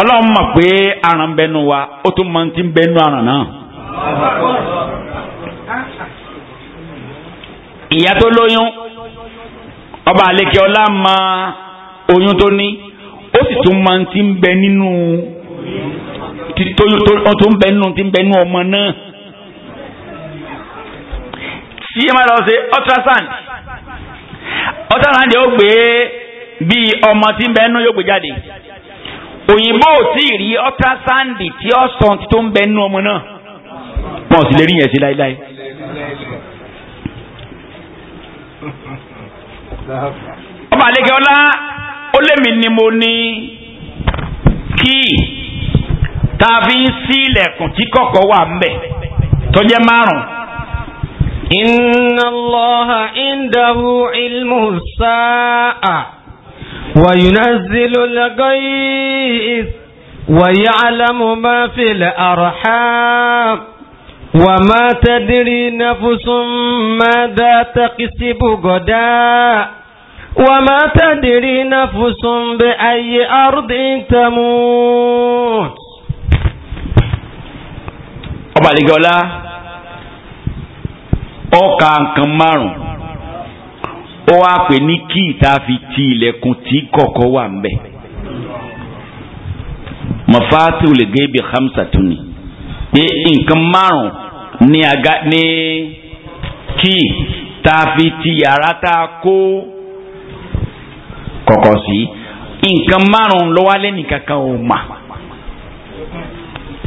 ọlọ́run mọ̀ pé aràn ń bẹ nínú wa ó tún máa ń ti ń bẹ nínú aràn náà. ìyá tó lóyún ọba àlekè ọlá máa oyún tó ní ó sì tún máa ń ti ń bẹ nínú tó ń bẹ nínú tí ń bẹ nínú ọmọ náà. tí ẹ máa lọ ṣe ultrasound yóò gbé bí ọmọ tí ń bẹ nínú yóò gbé jáde òyìnbó ò tí ì rí ultrasound tí ó sọ tó ń bẹ nínú ọmọ náà wọn ò sì lè rí yẹn sí láéláé. ọba àlejò ọlá ó lémi ni mo ní kí tá a fi ń sí ilẹ̀kùn tí kọ̀kọ̀ wà ń bẹ̀ tó jẹ́ 5. inna Allaha indahu ilmu sa'a wa yunazzilu al-ghayth wa ya'lamu ma fil arham wa ma tadri nafsun madha taksibu ghadan wa ma tadri nafsun bi ayyi ardin tamut. ọba àlejòọlá ọkà nǹkan 5 ó wá pè ní kí ìta fi ti ilẹ̀kùn tí kọ̀kọ̀ wà ń bẹ̀. mafatihul ghaibi 5 ni pé nǹkan 5 ní aga ní kí ta fi ti yàrá tá a kó kọ̀kọ̀ sí nǹkan 5 ló wá lẹ́nì kankan ò mà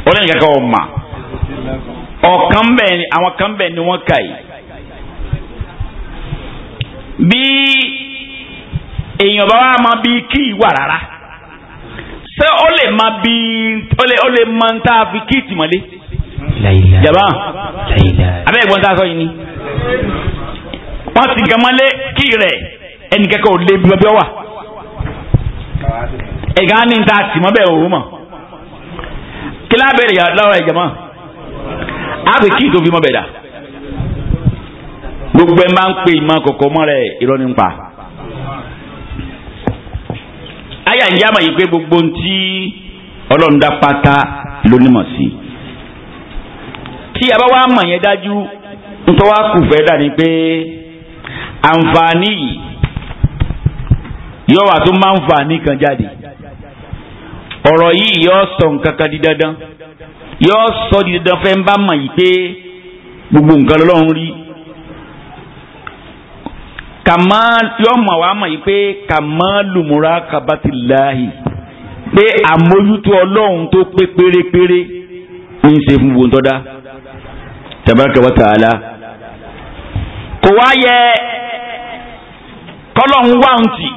ó lẹ́nì kankan ò mà ọ̀kan bẹ́ẹ̀ ni àwọn kan bẹ́ẹ̀ ni wọ́n kà yìí. bí èèyàn bá wà máa bí kí ìwà rárá ṣé ó lè máa bí ó lè máa ń tá a fi kí ìtìmọ́lé. jàmbá abẹ́ ìgbọ́n tá a sọ yìí ni wọ́n ti gàmọ́lé kí rẹ̀ ẹnìkẹ́kọ̀ọ́ ò lè bí ọbẹ̀ wà ẹ̀gá ní ta tìmọ́ bẹ́ẹ̀ òun mọ̀ kí lábẹ́rẹ̀ lọ́wọ́ ìjàmọ́ àbẹ̀ kí tó fi mọ́ bẹ̀ dà gbogbo ẹ̀ máa ń pè ìmọ̀ kọ̀kọ́ mọ́ rẹ̀ irọ́ ní pa. àyà ń yá mà yìí pé gbogbo ntí ọlọ́run dá pátá lónímọ̀ sí. tí a bá wá mọ̀ yẹn dájú nítorí wá kù fẹ́ dà ní pé àǹfààní yìí yóò wà tó máa ń fà ní kan jáde. ọ̀rọ̀ yìí yóò sọ nǹkan kan di dandan yóò sọ di dandan fẹ́ ń bá mọ̀ yìí pé gbogbo nǹkan lọ́lọ́run rí. kàmá yóò mọ̀ wá mọ̀ yìí pé kàmá lùmúra kabatiláhi pé àmójútó ọlọ́run tó pé pérépéré ń ṣe fún gbogbo ntọ́dá tabaraka wa ta'ala. kò wá yẹ kọ́lọ́hún wá ń tì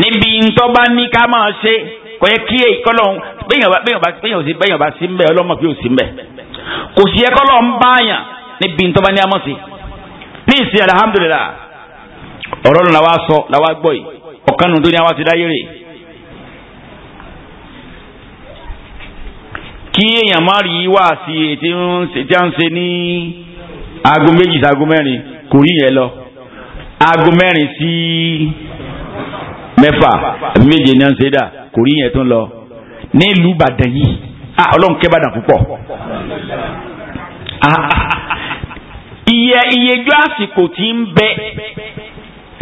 níbi ntọ́ba ní ká máa ṣe kò yẹ kí kọ́lọ́hún bẹ́yàn bá sí mbẹ́ ọlọ́mọ pé ò sí mbẹ́ kò sí yẹ kọ́lọ́hún báyàn níbi ntọ́ba ní amọ̀sí ní ìsìn alhamdulillah ọ̀rọ̀ nù làwa sọ làwa gbọ́ yìí ọ̀kan nù tó ní àwa ti dáyé rè. kí èèyàn má rí wá sí ètí à ń ṣe ní aago méjì sí aago mẹ́rin kò rí yẹn lọ aago mẹ́rin sí mẹ́fà àbí méje ní ọ̀nsẹ̀dá kò rí yẹn tó ń lọ nílùú Ìbàdàn yìí ọlọ́run kẹ́ Ìbàdàn púpọ̀ iyejọ́ àsìkò tí ń bẹ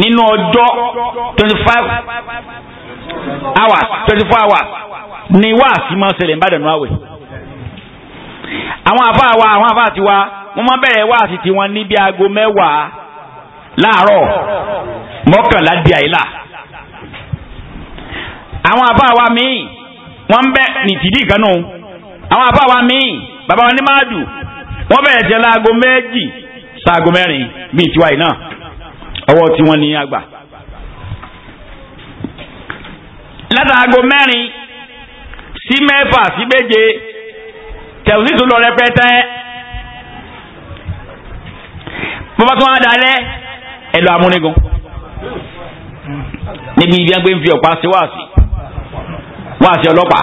nínú ọjọ́ 24 hours ni wáàsí máa ń ṣẹlẹ̀ ń Ìbàdàn nù àwẹ̀ àwọn àfáà tiwa wọ́n máa bẹ̀rẹ̀ wáàsí tiwọn ní bí aago 10 láàárọ̀ 11 di àyílà àwọn àfáà wa míì wọ́n ń bẹ̀ ní tìdí ìkànnù àwọn àfáà wa míì bàbá wọn ní máàdù wọ́n bẹ̀rẹ̀ jẹ́ láago 2 sáago 4 bíi tiwa yìí náà ọwọ́ tí wọ́n ní àgbà látàgò 4 sí 6 sí 7 tẹ̀wùsí tó lọ rẹpẹtẹ bọ́bá tó wá dalẹ̀ ẹ̀lọ́ amúnigun níbi ibi ẹgbẹ́ ń fi ọ̀pá sí wáàsí ọlọ́pàá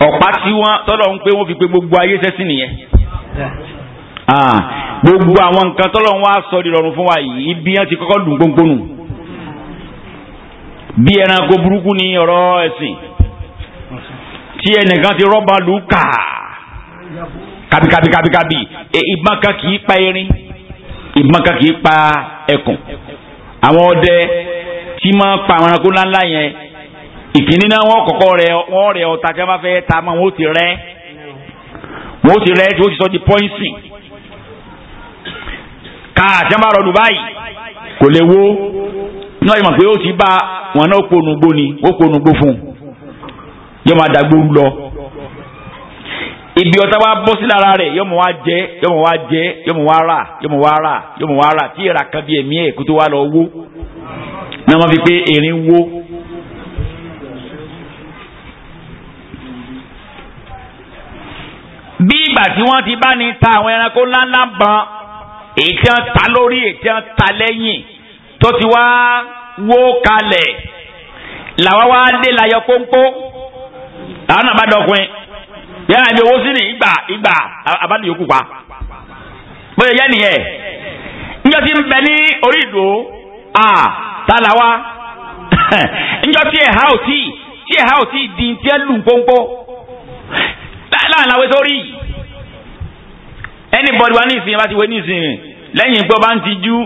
ọ̀pá tí wọ́n tọ́lọ̀ ń pé wọ́n fi pé gbogbo ayé sẹ́sìn nìyẹn gbogbo àwọn nǹkan tọ́lọ̀ ń wá sọ di rọrùn fún wa yìí ibi yẹn ti kọ́kọ́ dùn gbóngbónù bí ẹranko burúkú ní ọ̀rọ̀ ẹ̀sìn tí ẹnìkan ti rọ́bà lù kà kàbíkàbíkàbí ìbọn kan kì í pa erin ìbọn kan kì í pa ẹkùn àwọn ọdẹ tí máa pa àwọn ẹranko ńláńlá yẹn ìkíní náà wọ́n kọ́kọ́ rẹ ọ̀tá tí wọ́n bá fẹ́ ta mọ́ wọ́n ti rẹ́ tí wọ́n ti sọ di pọ́ìnsì káà tí wọ́n bá rọ Dubai kò lè wo ní wọ́n yìí mọ̀ pé ó ti bá wọn náà ponugbó ni ó ponugbó fún un yóò máa dàgbòrú lọ ibi ọ̀tá wa bọ́ sí lára rẹ̀ yóò mọ̀ wá jẹ́ yóò mọ̀ wá jẹ́ yóò mọ̀ wá rà yóò mọ̀ wá rà yóò mọ̀ wá rà tí ìrà kan bí ẹ̀mí ẹ̀ kó tó wá lọ wó ní wọ́n fi pé erin wó. bí ìgbà tí wọ́n ti bá ní ta àwọn ẹranko ńláńlá bọn èyí tí wọ́n ta lórí èyí tí wọ́n ta lẹ́yìn tó ti wá wó kalẹ̀ làwa wá dé layọ kónkó làwọn náà bá dọ̀kun yẹ́n àbí owó sí ní ìgbà abániyókù pa bóyá yẹ́ nìyẹn njọ́ tí ń bẹ ní orí ìdò tààlà wa njọ́ tí ẹ̀há ò tí di tí ẹ lù kónkó láàrin àwọn sórí anybody wa ní ìsìn bá ti wé ní ìsìn lẹ́yìn pé ọba ń ti jú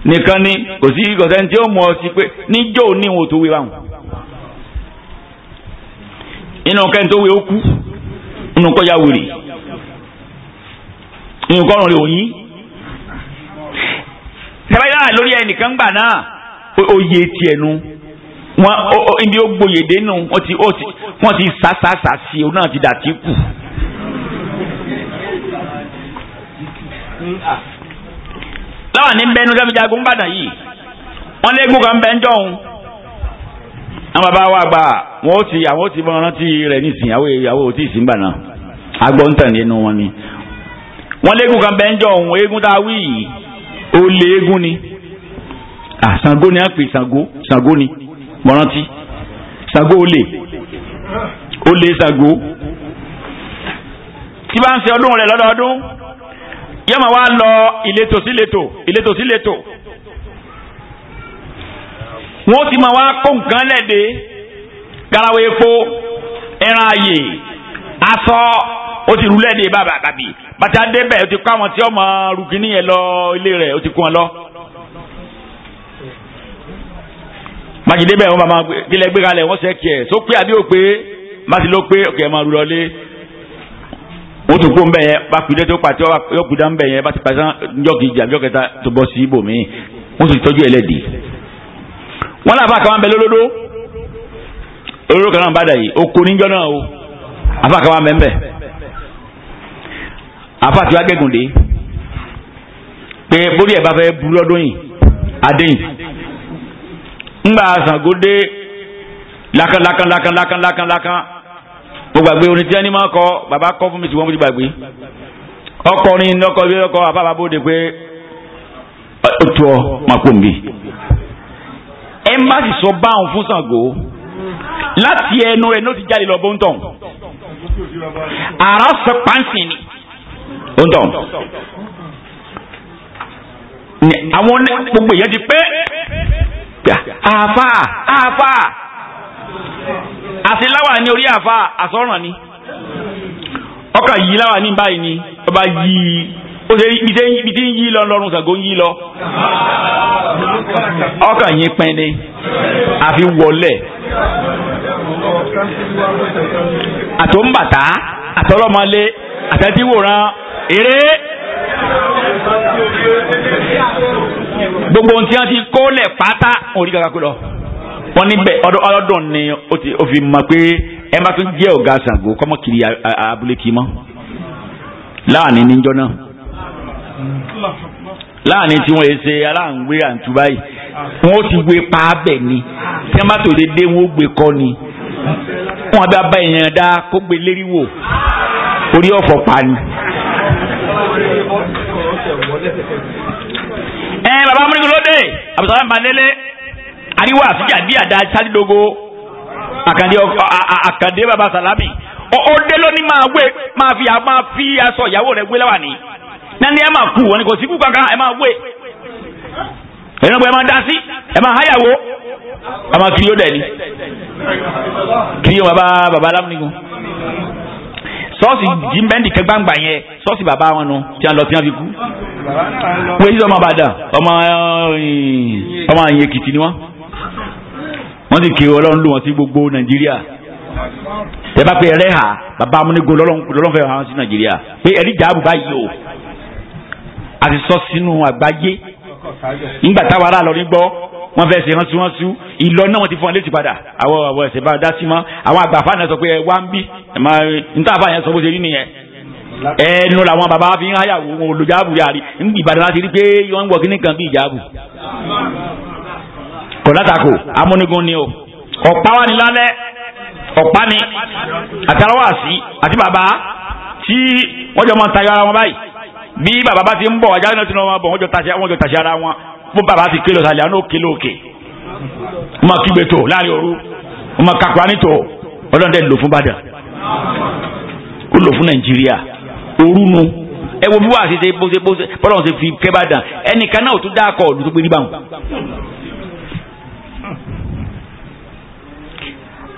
nìkan ni kò sí ìkọ̀sẹ́ tí ó mọ̀ ọ́ sí pé níjó ní ìwọ̀n tó wé báwọn inú kẹ́ni tó wé ó kú inú kọ́ ya wèrè inú kọ́ rọrùn òyìn tẹ́lẹ̀ lórí ẹnìkan gbà náà oyè tiẹ̀ nu wọ́n ibi ó gboyè dénú wọ́n ti sàṣàṣà sí o náà ti dà tí kù. láwọn ní bẹnu sẹ́fìjagun bàdàn yìí wọ́n lé eégún kan bẹ́ ń jọ̀hún àwọn bàbá wa gbà àwọn ó ti bọ́ rántí rẹ̀ nísìnyí àwọn ò tí ì sí gbà náà agbọ́ntàn nínú wọn ni wọ́n lé eégún kan bẹ́ ń jọ̀hún eégún tá a wí yìí ó lé eégún ni Ṣàngó ni a pè Ṣàngó ni mọ̀rántí Ṣàngó olè Ṣàngó tí bá ń ṣe ọdún rẹ̀ lọ́dọọdún yẹ́n máa wá lọ ìletò sí letò wọ́n ti máa wá kó nǹkan lẹ́dẹ̀ garawo epo ẹran ààyè aṣọ ó ti rú lẹ́dẹ̀ bàbí bàtà débẹ̀ ó ti kó àwọn tí ọmọ rúkìní yẹn lọ ilé rẹ̀ ó ti kó wọn lọ. májèlé bẹ́ẹ̀ wọ́n máa kílẹ̀ gbé kalẹ̀ wọ́n sẹ́ kí ẹ̀ só pé àbí ò pé máti ló pé ọ̀kẹ́ ẹ̀ máa rú lọlé wọ́n tún kó ń bẹ̀ yẹn bá kúndé tó pàtó yóò kúndé ń bẹ̀ yẹn bá ti pàṣẹ ńjọ́ kejì àbí ọ̀kẹta tó bọ́ sí ibòmíì wọ́n sì tọ́jú ẹlẹ́dì. wọ́n láfa kan máa ń bẹ lólódó olóró kan náà bá dà yìí oko níjọ́ náà o afa kan máa ń bẹ ń bẹ̀ afa tí wàá gẹ̀gùn dé pé bórí ẹ̀ bá fẹ́ bu lọ́dún yìí adéyìn ngba Ṣàngódé lakan mo gbàgbé orin tí ẹni máa kọ bàbá kọ fún mi ṣùgbọ́n mo ti gbàgbé ọkọrin ọkọ àbábá bóde pé ó tu ọ máa pò mí ẹ má sì sọ báwọn fún Ṣàngó láti ẹnu rẹ̀ ní ó ti jáde lọ bó ń tàn àrà sọ pàǹsì ni ó ń tọ̀ àwọn gbogbo èèyàn ti pé àfà àti láwà ní orí àfà àsọ̀ràn ni ọkà yìí láwà ní báyìí ni ọba yìí ó ṣe ibi tí ń yí lọ lọ́rùn Ṣàngó ń yí lọ ọkà yìí pẹ́ ni àfi wọlé àtòǹbàtà àtọlọ́mọlé àtẹ̀tíwòrán eré gbogbo ohun tí wọ́n ti kó lẹ̀ pátá orí kankan kó lọ wọ́n níbẹ̀ ọdún ni ó fi mọ̀ pé ẹ má tún jẹ́ ọ̀gá Ṣàngó kọ́mọ kiri abúlé kì í mọ́ láàánú níjọ́ náà láàánú tí wọ́n yẹ ṣe aláǹgbé àǹtú báyìí wọ́n ti gbé pa abẹ ni tí wọ́n bá tó dédé wọ́n gbé kọ́ ni wọ́n bá bá èèyàn dá kó gbé lérí wò orí ọ̀fọ̀ pa ni. Bàbá amúnigun lóde àbùsọ̀rọ̀ màlélé àríwá àfíjà bí àdá sádìdógó àkàndé bàbá sàlámì ó dé lónìí máa fi aṣọ ìyàwó rẹ̀ gbé láwà ní nání ẹ máa kú wọn ni kò sí kú kankan ẹ máa wé ẹ̀rọ ẹ máa dá sí ẹ máa háyàwó ẹ máa kiri ó dẹ̀ ni kiri bàbá alámúnigun sọ́ọ̀sì jimbendi kẹgbàǹgbà yẹn sọ́ọ̀sì bàbá wọn nu tí a lọ tí a fi kú. wọ́n yí ọmọ Ìbàdàn ọmọ àyè Èkìtì ni wọ́n. wọ́n ti kiri Ọlọ́run lù wọ́n sí gbogbo Nàìjíríà. ẹ bá pe ẹrẹ́ hà bàbá amúnigun lọ́lọ́run fẹ́ hàn sí Nàìjíríà pé ẹ̀rí jàábù báyìí o. a ti sọ sínú àgbáyé nígbà táwa ará lọ ní gbọ́ wọ́n fẹ́ ṣe ránṣu ìlọ náà wọ́n ti fún ọ létí padà àwọn ẹ̀sẹ̀ bá dá sí mọ́ àwọn àgbàfà náà sọ pé ẹ wá ń bí ẹ máa níta àfà yẹn sọ bó ṣe rí nìyẹn ẹnu làwọn bàbá fi ń háyàwó wọn olùjáàbù yàrí Ìbàdàn láti rí pé wọ́n ń wọ kíní kan bí ìjáàbù kò látàkò amúnigun ni o ọ̀pá wa ni lálẹ́ ọ̀pá ni àtàràwàsí àti bàbá tí wọ́n jọ máa ń tayọ ara wọn báyìí bí bàbá bá ti ń bọ̀ ajá náà ti náà bọ̀ wọ́n jọ tàṣẹ ara wọn bó bàbá ti kélo sàlẹ̀ àná òkè lókè wọ́n máa kígbe tó láàrin òru wọ́n máa kakura ní tó ọlọ́run dẹ́ lò fún Ìbàdàn ó lò fún Nàìjíríà òru nu ẹ wo bí wàá ṣe bọ́lọ́run ṣe fi kẹ́ Ìbàdàn ẹnìkan náà ò tún dáàkọ̀ ọ̀dùn tó gbé ní báwọn.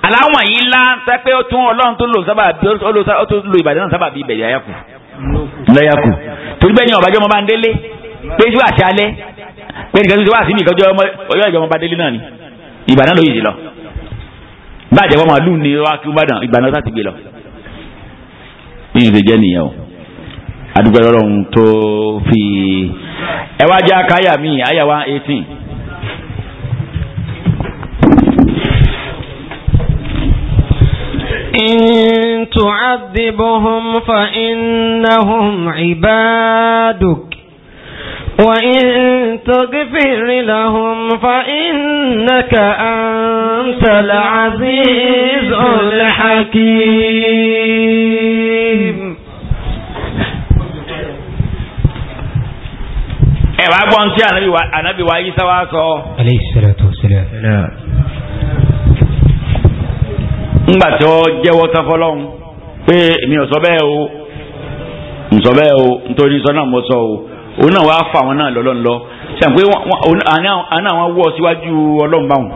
aláwọ̀n yìí ńlá sẹ́ pé ó tún ọlọ́run tó lò sábà bí ó tó lo Ìbàdàn náà sábà bí ibẹ̀ yáyàkù torí bẹ́ẹ̀ ni ọ̀bájọ́ ọmọ bá ń délé pé sí àṣálẹ́ pé nìkan tó wà sí mi ìkọjọ́ ọjọ́ ìjọba bá délé náà ni Ìbàdàn ló yìí sí lọ báàjẹ́ wọn màálù ni wàá kí Ìbàdàn Ìbàdàn láti gbé lọ. bí yìí ṣe jẹ́ nìyẹn o adúgbò ọlọ́run tó fi ẹ wá já káyà mi àyà wa 18. إن تعذبهم فإنهم عبادك وإن تغفر لهم فإنك أنت العزيز الحكيم. ẹ wá gbọ́n tí ànábì wa Ìsá wá sọ. alayhi salatu wassalam. ńgbà tí ó jẹ́wọ́ tán fọlọ́hún pé èmi ò sọ bẹ́ẹ̀ o ǹsọ bẹ́ẹ̀ o nítorí sọ náà mo sọ o òun náà wàá fà wọn náà lọ́lọ́ ńlọ sàn pé àná àwọn wọ́ síwájú Ọlọ́run báwọn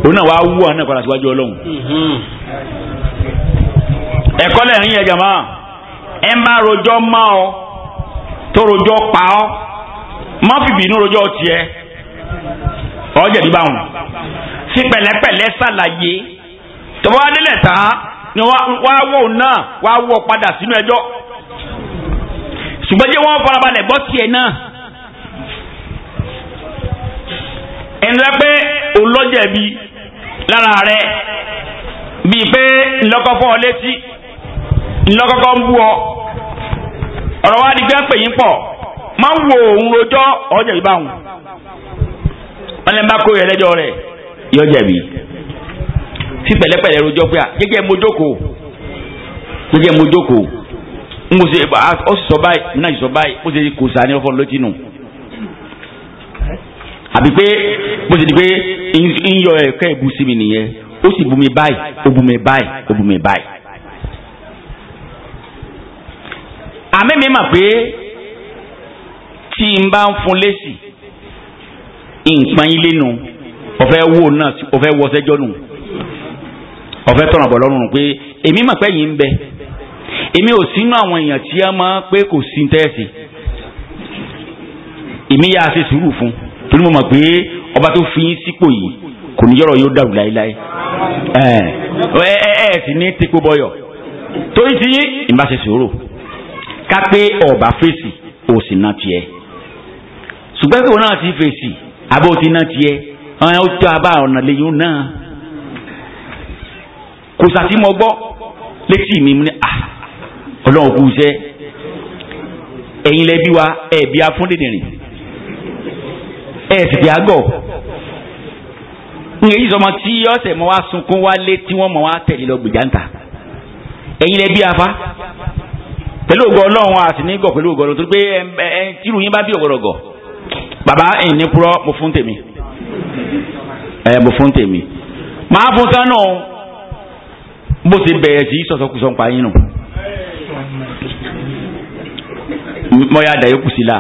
òun náà wàá wọ́ náà padà síwájú Ọlọ́run. ẹ̀kọ́ lẹ́yìn yẹn jàmá ẹ má rojọ́ má ọ tó rojọ́ pa ọ má fìbí inú rojọ́ tiẹ̀ ọ jẹ̀bi báwọn sí pẹ̀lẹ́pẹ̀lẹ́ ṣàlàyé tọ́wọ́ adélẹ̀ tá ni wá wò náà wá wọ́ padà sínú ẹjọ́ ṣùgbọ́n jẹ́ wọ́n farabalẹ̀ bọ́ tiẹ̀ náà ẹni rẹ pé olójẹ̀bi lára rẹ bíi pé ńlọ́kọ́ fọ́ ọ létí ńlọ́kọ́kọ́ ń bú ọ ọ̀rọ̀ wa di gbẹ́ pè yín pọ̀ máa ń wo òun rojọ́ ọ̀jẹ̀bi báwọn wọn lè má kó yẹ lẹ́jọ́ rẹ̀ yọ jẹ̀bi sí pẹ̀lẹ́pẹ̀lẹ́ rojọ́ pé gẹ́gẹ́ mo jókòó mo ṣe ọ sọ báyìí mo náà sọ báyìí mo ṣe kò sá ní ọfọ lójú nù àbí pé mo ṣe di pé ń yọ ẹ̀ka ìbú sí mi nìyẹn ó sì bú mi báyìí ó bú mi báyìí ó bú mi báyìí. àmẹ́mi mà pé tí n bá ń fún lésì nǹkan yín lẹ́nu ọ̀fẹ́ wò náà ọ̀fẹ́ wọ́sẹ́jọ́ nù ọ̀fẹ́ tọ̀nà bọ̀ lọ́rùn pé èmi mà pé yìí ń bẹ èmi ò sínú àwọn èèyàn tí a máa pé kò sí tẹ́ẹ̀sì èmi yà á ṣe sùúrù fún torí mo mọ̀ pé ọba tó fi yín sípò yìí kò ní yọ̀rọ̀ yóò dàrú láéláé sì ní tepo bọyọ̀ torí tí ìbá ṣe sùúrù ká pé ọba fèsì ò sì ná tiẹ̀ ṣùgbọ́n kí òun náà ti fèsì àbó ti ná tiẹ̀ ó tó abá ọ̀nà lẹ́yìn náà kò sàtí mo gbọ́ létí mi ní ọlọ́run kú iṣẹ́ ẹ̀yin lẹ́bí wa ẹ̀bí afúndìdìrín sì fi àgọ́ èyí sọmọ tí ọ̀sẹ̀ mọ́ wá sunkún wálé tí wọ́n mọ̀ wá tẹ̀lé lọ gbìjàǹtà ẹ̀yin lẹ́bí afá pẹ̀lú ògo ọlọ́run àti nígọ̀ pẹ̀lú ògo ọlọ́run tó gbé tírù yín bá bí ọ̀gọ̀rọ̀gọ̀ bàbá ẹ̀yin ní purọ́ mo fún tèmi mo fún tèmi máa fún sánú bó ṣe bẹ̀rẹ̀ sí sọ̀sọ̀kùsọ̀ ń pa yín nù mọ́ ya dàyókù sí la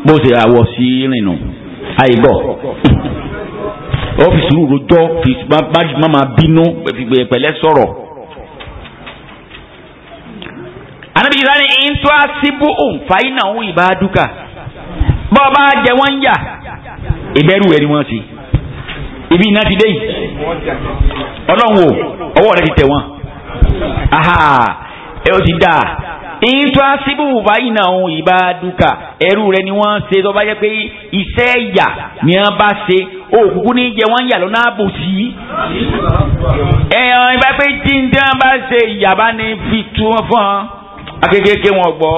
bó ṣe àwọ̀ sí rìn nù àìgbọ̀ ọ́fíìsì rúrojọ́ má máa bínú pẹ̀lẹ́ sọ̀rọ̀. anabi yìí sani ìntọ́ àṣìbù òǹfààyè náà ń ìbá dúkà bọ́ bá jẹ wọ́n ń yà ìbẹ̀rù ẹ̀ ni wọ́n ti ibi iná ti dé yìí ọlọ́run wo ọwọ́ rẹ ti tẹ̀ wọ́n ẹ ó ti dáa ìntọ́ àṣìbù òǹfààyè náà ń ìbá dúkà ẹrú rẹ ni wọ́n ṣe tó bá jẹ́ pé iṣẹ́ ìyà ni wọ́n bá ṣe òkùnkùn ní jẹ wọ́n ń yà lọ́nà àbòsí ẹ̀yàn ìbá pé jíǹdán bá ṣe ìyàbá ni fi tú wọn fún wọn akékèké wọn gbọ́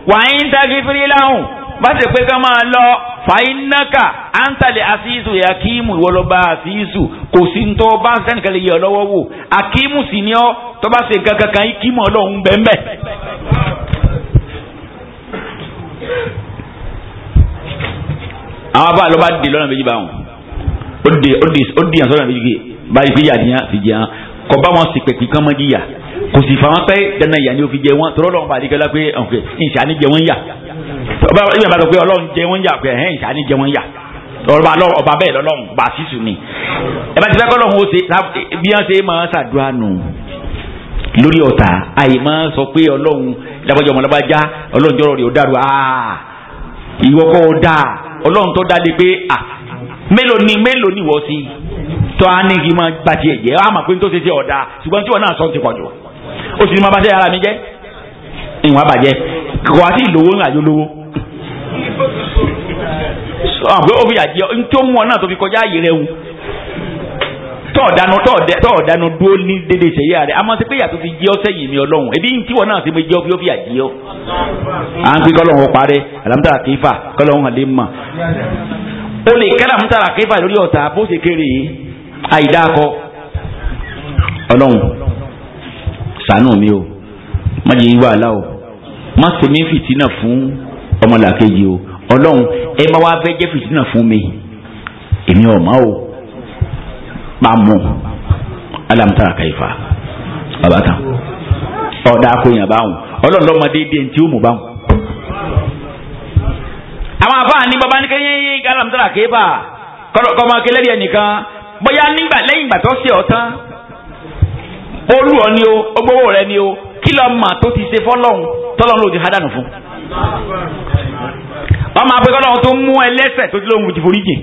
wàá ń tagi firi láhùn bá ṣe pé ká máa lọ fàáyínáka àǹtàlẹ̀ àṣìṣù akíìmù ìwọlọ́ba àṣìṣù kò sí ní tó bá sẹ́nìkan lè yẹ ọ lọ́wọ́ wò akíìmù sì ni ọ tó bá ṣe nǹkan kan ikíìmù ọlọ́run bẹ́ẹ̀ àwọn abá ló bá dé lọ́nà méjì báwọn ó di àsọ̀rọ̀ méjì báyìí fi yàdìyàn fi jẹun kọ bá wọn sì pẹ̀pì kán mọ́ jìyà kò sì fà wọn pé dandan ìyá ni ó fi jẹ wọn tọ́lọ́ lọ́wọ́ bá àdìgẹ́ la pé ọ̀fẹ́ ìṣàní jẹ wọn yà ìyá bá sọ pé ọlọ́run jẹ wọn yà pé ìṣàní jẹ wọn yà ọba bẹ́ẹ̀ lọ́lọ́run bá a sísù ni ẹ bá ti fẹ́ kọ́ lọ́run ó ṣe bí wọ́n ṣe máa ṣàdúrà nù lórí ọ̀tá àyè máa sọ pé ọlọ́run lábọ́jọ́ ọmọ lábájá ọlọ́run jọ̀rọ̀ rẹ̀ ó dàrú ìwọ kọ́ ọ dáa ọlọ́run tó dá lé pé mélòó ni wọ́n sí tọ́ á ní kí n máa gba tiẹ̀ jẹ́ á mà pé n tó ṣe ṣe ọ̀dà ṣùgbọ́n tí wọ́n náà sọ ti pọ̀ jù ó sì ní máa bá ṣe ara mi jẹ́ ìwọ̀n àbàjẹ́ kò wá sí ìlówó ń àjò lówó pé ó fi àjẹ n tó mú ọ náà tó fi kọjá ààyè rẹ wù tọ́ọ̀dánu dúró ní dédé ìṣẹ̀yà rẹ̀ àmọ́ sí pé yàtọ̀ fi jẹ́ ọ́sẹ̀ yìí mi ọlọ́run ebi tí wọ́n náà ti fi jẹ́ ọ́ fi àjẹ́ ọ́ à ń pín kọ́lọ́hún parẹ́ alámútàrà kéfà kọ́lọ́hún hàn lè mọ̀ o lè kẹ́lá alámútàrà kéfà lórí ọ̀tá bó ṣe kéré àìdáàkọ ọlọ́run ṣàánú mi o má jẹ́ yín wàhálà o má ṣe mí fìtínà fún ọmọlàkejì o ọlọ́run ẹ má wá fẹ́ jẹ́ fìtínà fún mi èmi ọ̀ má o máa mú alámútàrà kéfà ọ̀bátà ọ̀dà akóyàn báwọn ọlọ́run lọ́mọdé dé ntí ó mú báwọn. àwọn àbá ní bàbá ní kẹ́yìn alámútàrà kéfà kọ́mọ akẹ́lẹ́rìí ẹnìkan bóyá lẹ́yìn ìgbà tó ṣe ọ̀tán olú ọ ni o ogbówó rẹ ni o kí lọ mà tó ti ṣe fọlọ́hún tọ́lọ́hún ló ti hádànù fún. wọ́n máa pe kọ́lọ́hún tó mú ẹlẹ́sẹ̀ tó ti lóhun ti forí jìn.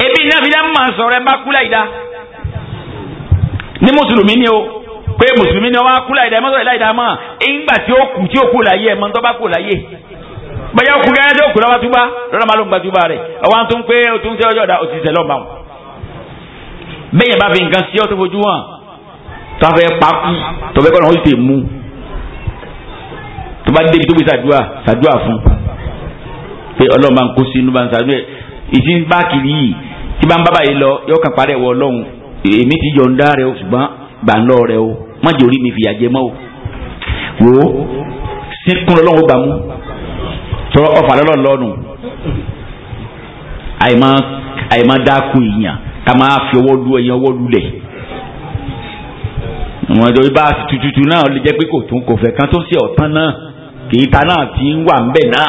ebi iná fi dá máa sọ̀rọ̀ ẹ bá kú láì dá ní mùsùlùmí ni o pé mùsùlùmí ni wọ́n á kú láì dá ẹ mọ́tò láì dá mọ́ ìgbà tí ó kú láyé ẹ mọ́ tó bá kú láyé bẹ́ẹ̀ kú gẹ́gẹ́ tó kú lọ́wọ́ túbá lọ́dọ̀ máa ló ń gba túbá rẹ̀ ọwọ́ tó ń pé o tún ṣe ọjọ́ ọ̀dà òtítẹ́ lọ́ọ̀ bá wọn. bẹ́ẹ̀ bá fi nǹkan sí ọ tó fojú hàn tó a fẹ́ pakú tó fẹ́ kọ́ ọ̀nà ó sì mú tó bá débi tó bí ṣàdúrà fún pé ọlọ́run bá ń kó sínú bá ń ṣàdúrà ìsín bá kiri yìí tí bá ń bábà yìí lọ yóò kàn parẹ́ wọ ọlọ́run èmi ti yọ̀ ń dá rẹ o ṣùgbọ́n gbà ń lọ rẹ o má jẹ́ orí mi fìyà jẹ mọ́ o wò ó sínkún ọlọ́run ó gbà mú tọrọ ọfà lọlọlọnu àyèmá dákú ìyàn ká máa fi ọwọ́ lu ẹyin ọwọ́ lulẹ̀ wọn jọ bá a sì tututu náà lè jẹ́ pé kò fẹ́ kan tó ṣe ọ̀tán náà kìí ta náà ti ń wà ńbẹ̀ náà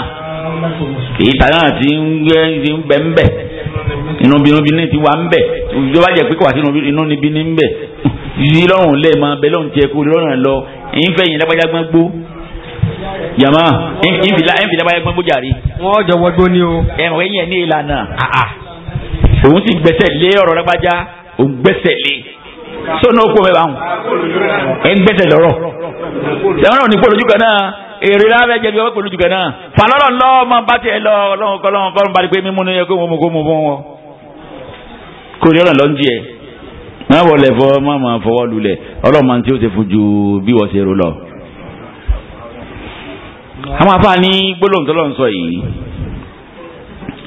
kìí ta náà ti ń bẹ ńbẹ̀ inú bínú ti wà ńbẹ̀ ìjọba jẹ́ pé kò wá sí inú níbi ní ńbẹ̀ yìí lọ́rùn lẹ́ẹ̀ máa bẹ lọ́rùn tiẹ̀ kó lọ́rùn lọ ẹ̀yin fẹ́ yìn lágbájá gbọ́n gbó yàmá ẹ̀yin fi lágbájá gbọ́n gbó jàre. wọ́n jọ wọ́gbó ni o. ẹ̀wọ̀n ẹ̀yìn ẹ̀ ní ìlànà òun sì gbẹ́sẹ̀ lé ọ̀rọ̀ lágbájá òun gbẹ́sẹ̀ lé sọ́nà oko mẹ́wàá hùn ẹ̀ ń gbẹ́sẹ̀ lọ́rọ̀ sẹ́wọ́n náà ní pọ̀lójú kan náà èrè lábẹ́ jẹ́ bí wọ́n pọ̀lójú kan náà falọ́rọ̀ ńlọ ọmọ bá tiẹ̀ lọ ọlọ́run kọ́lọ́run bá rí pé mímú ni kó mú fún wọn kò rí ọ̀rọ̀ lọ́njì ẹ̀ má wọlé má máa fọwọ́ lulẹ̀ ọlọ́run tí ó ti fojú bí wọ́n ṣe rò lọ. àwọn afáà ní gbólóhùn tó lọ́n sọ yìí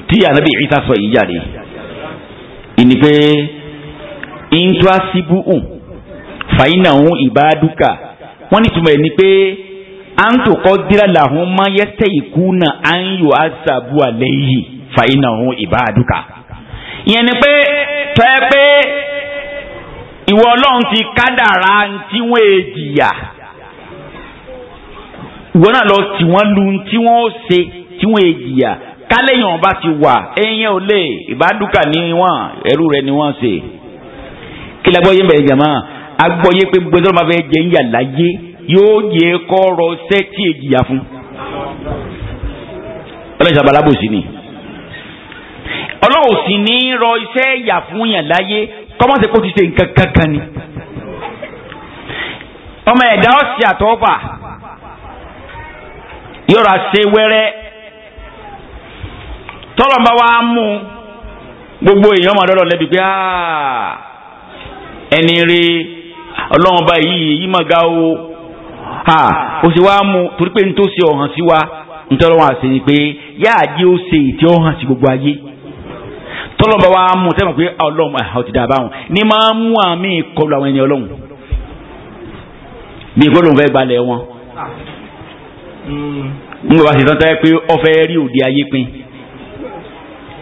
tí ànábì Ìsá sọ yìí jáde ìní pé intuasibu fàyínà òun ìbádùkà wọ́n ní túmọ̀ ẹ̀ ni pé à ń tòkọ́ dírà làwọn máa yẹ́sẹ̀ ìkú náà à ń yọ àṣàbù àlẹ́ yìí fàyínà òun ìbádùkà. ìyẹn ni pé tọ́ ẹ pé ìwọ ọlọ́run ti kádàrá tí wọ́n èjìyà ìwọ náà lọ tí wọ́n lu tí wọ́n ó ṣe tí wọ́n èjìyà kálẹ̀yìn ọba ti wà ẹ̀yìn ò lè ìbádùkà ní wọ́n ẹrú rẹ̀ ni wọ́n ṣe. kí la gbọ́ yé bẹ̀rẹ̀ jàmá agbọ́yé pé gbẹ́dọ́ máa fẹ́ jẹ́ ń yà láyé yóò yẹ kọ́rọ̀ ṣẹ́ tí èjìyà fún. ọlọ́run sábà alábòsí ni ọlọ́run sì ní rọ iṣẹ́ ìyà fún yàn láyé kọ́mọ́sẹ̀ kó ti ṣe nǹkan kankan ni. ọmọ ẹ̀dá ọ̀sẹ̀ àtọ́fà yọ̀rọ̀ àṣẹ wẹ́rẹ́ tọ́lọ̀ bá wá mú gbogbo èèyàn máa dọ́dọ̀ lẹ́bi pé ẹni rí ọlọ́run bá yìí máa ga o ó sì wá mú torí pé nítorí ṣe ọ̀hàn sí wa nítorí wọn àṣẹ ni pé yáàdí ó ṣe ìtì ọ̀hàn sí gbogbo ayé tọ́lọ̀ bá wá mú sẹ́wọ̀n pé ọlọ́run ọ̀tí dàbá wọn ní máa mú àmì ìkọlù àwọn ẹni ọlọ́run bí ìkọlù fẹ́ gbalẹ̀ wọn ń gbọ́ bá ṣe tán tẹ́ pé ọ̀fẹ́ rí òde ayé pin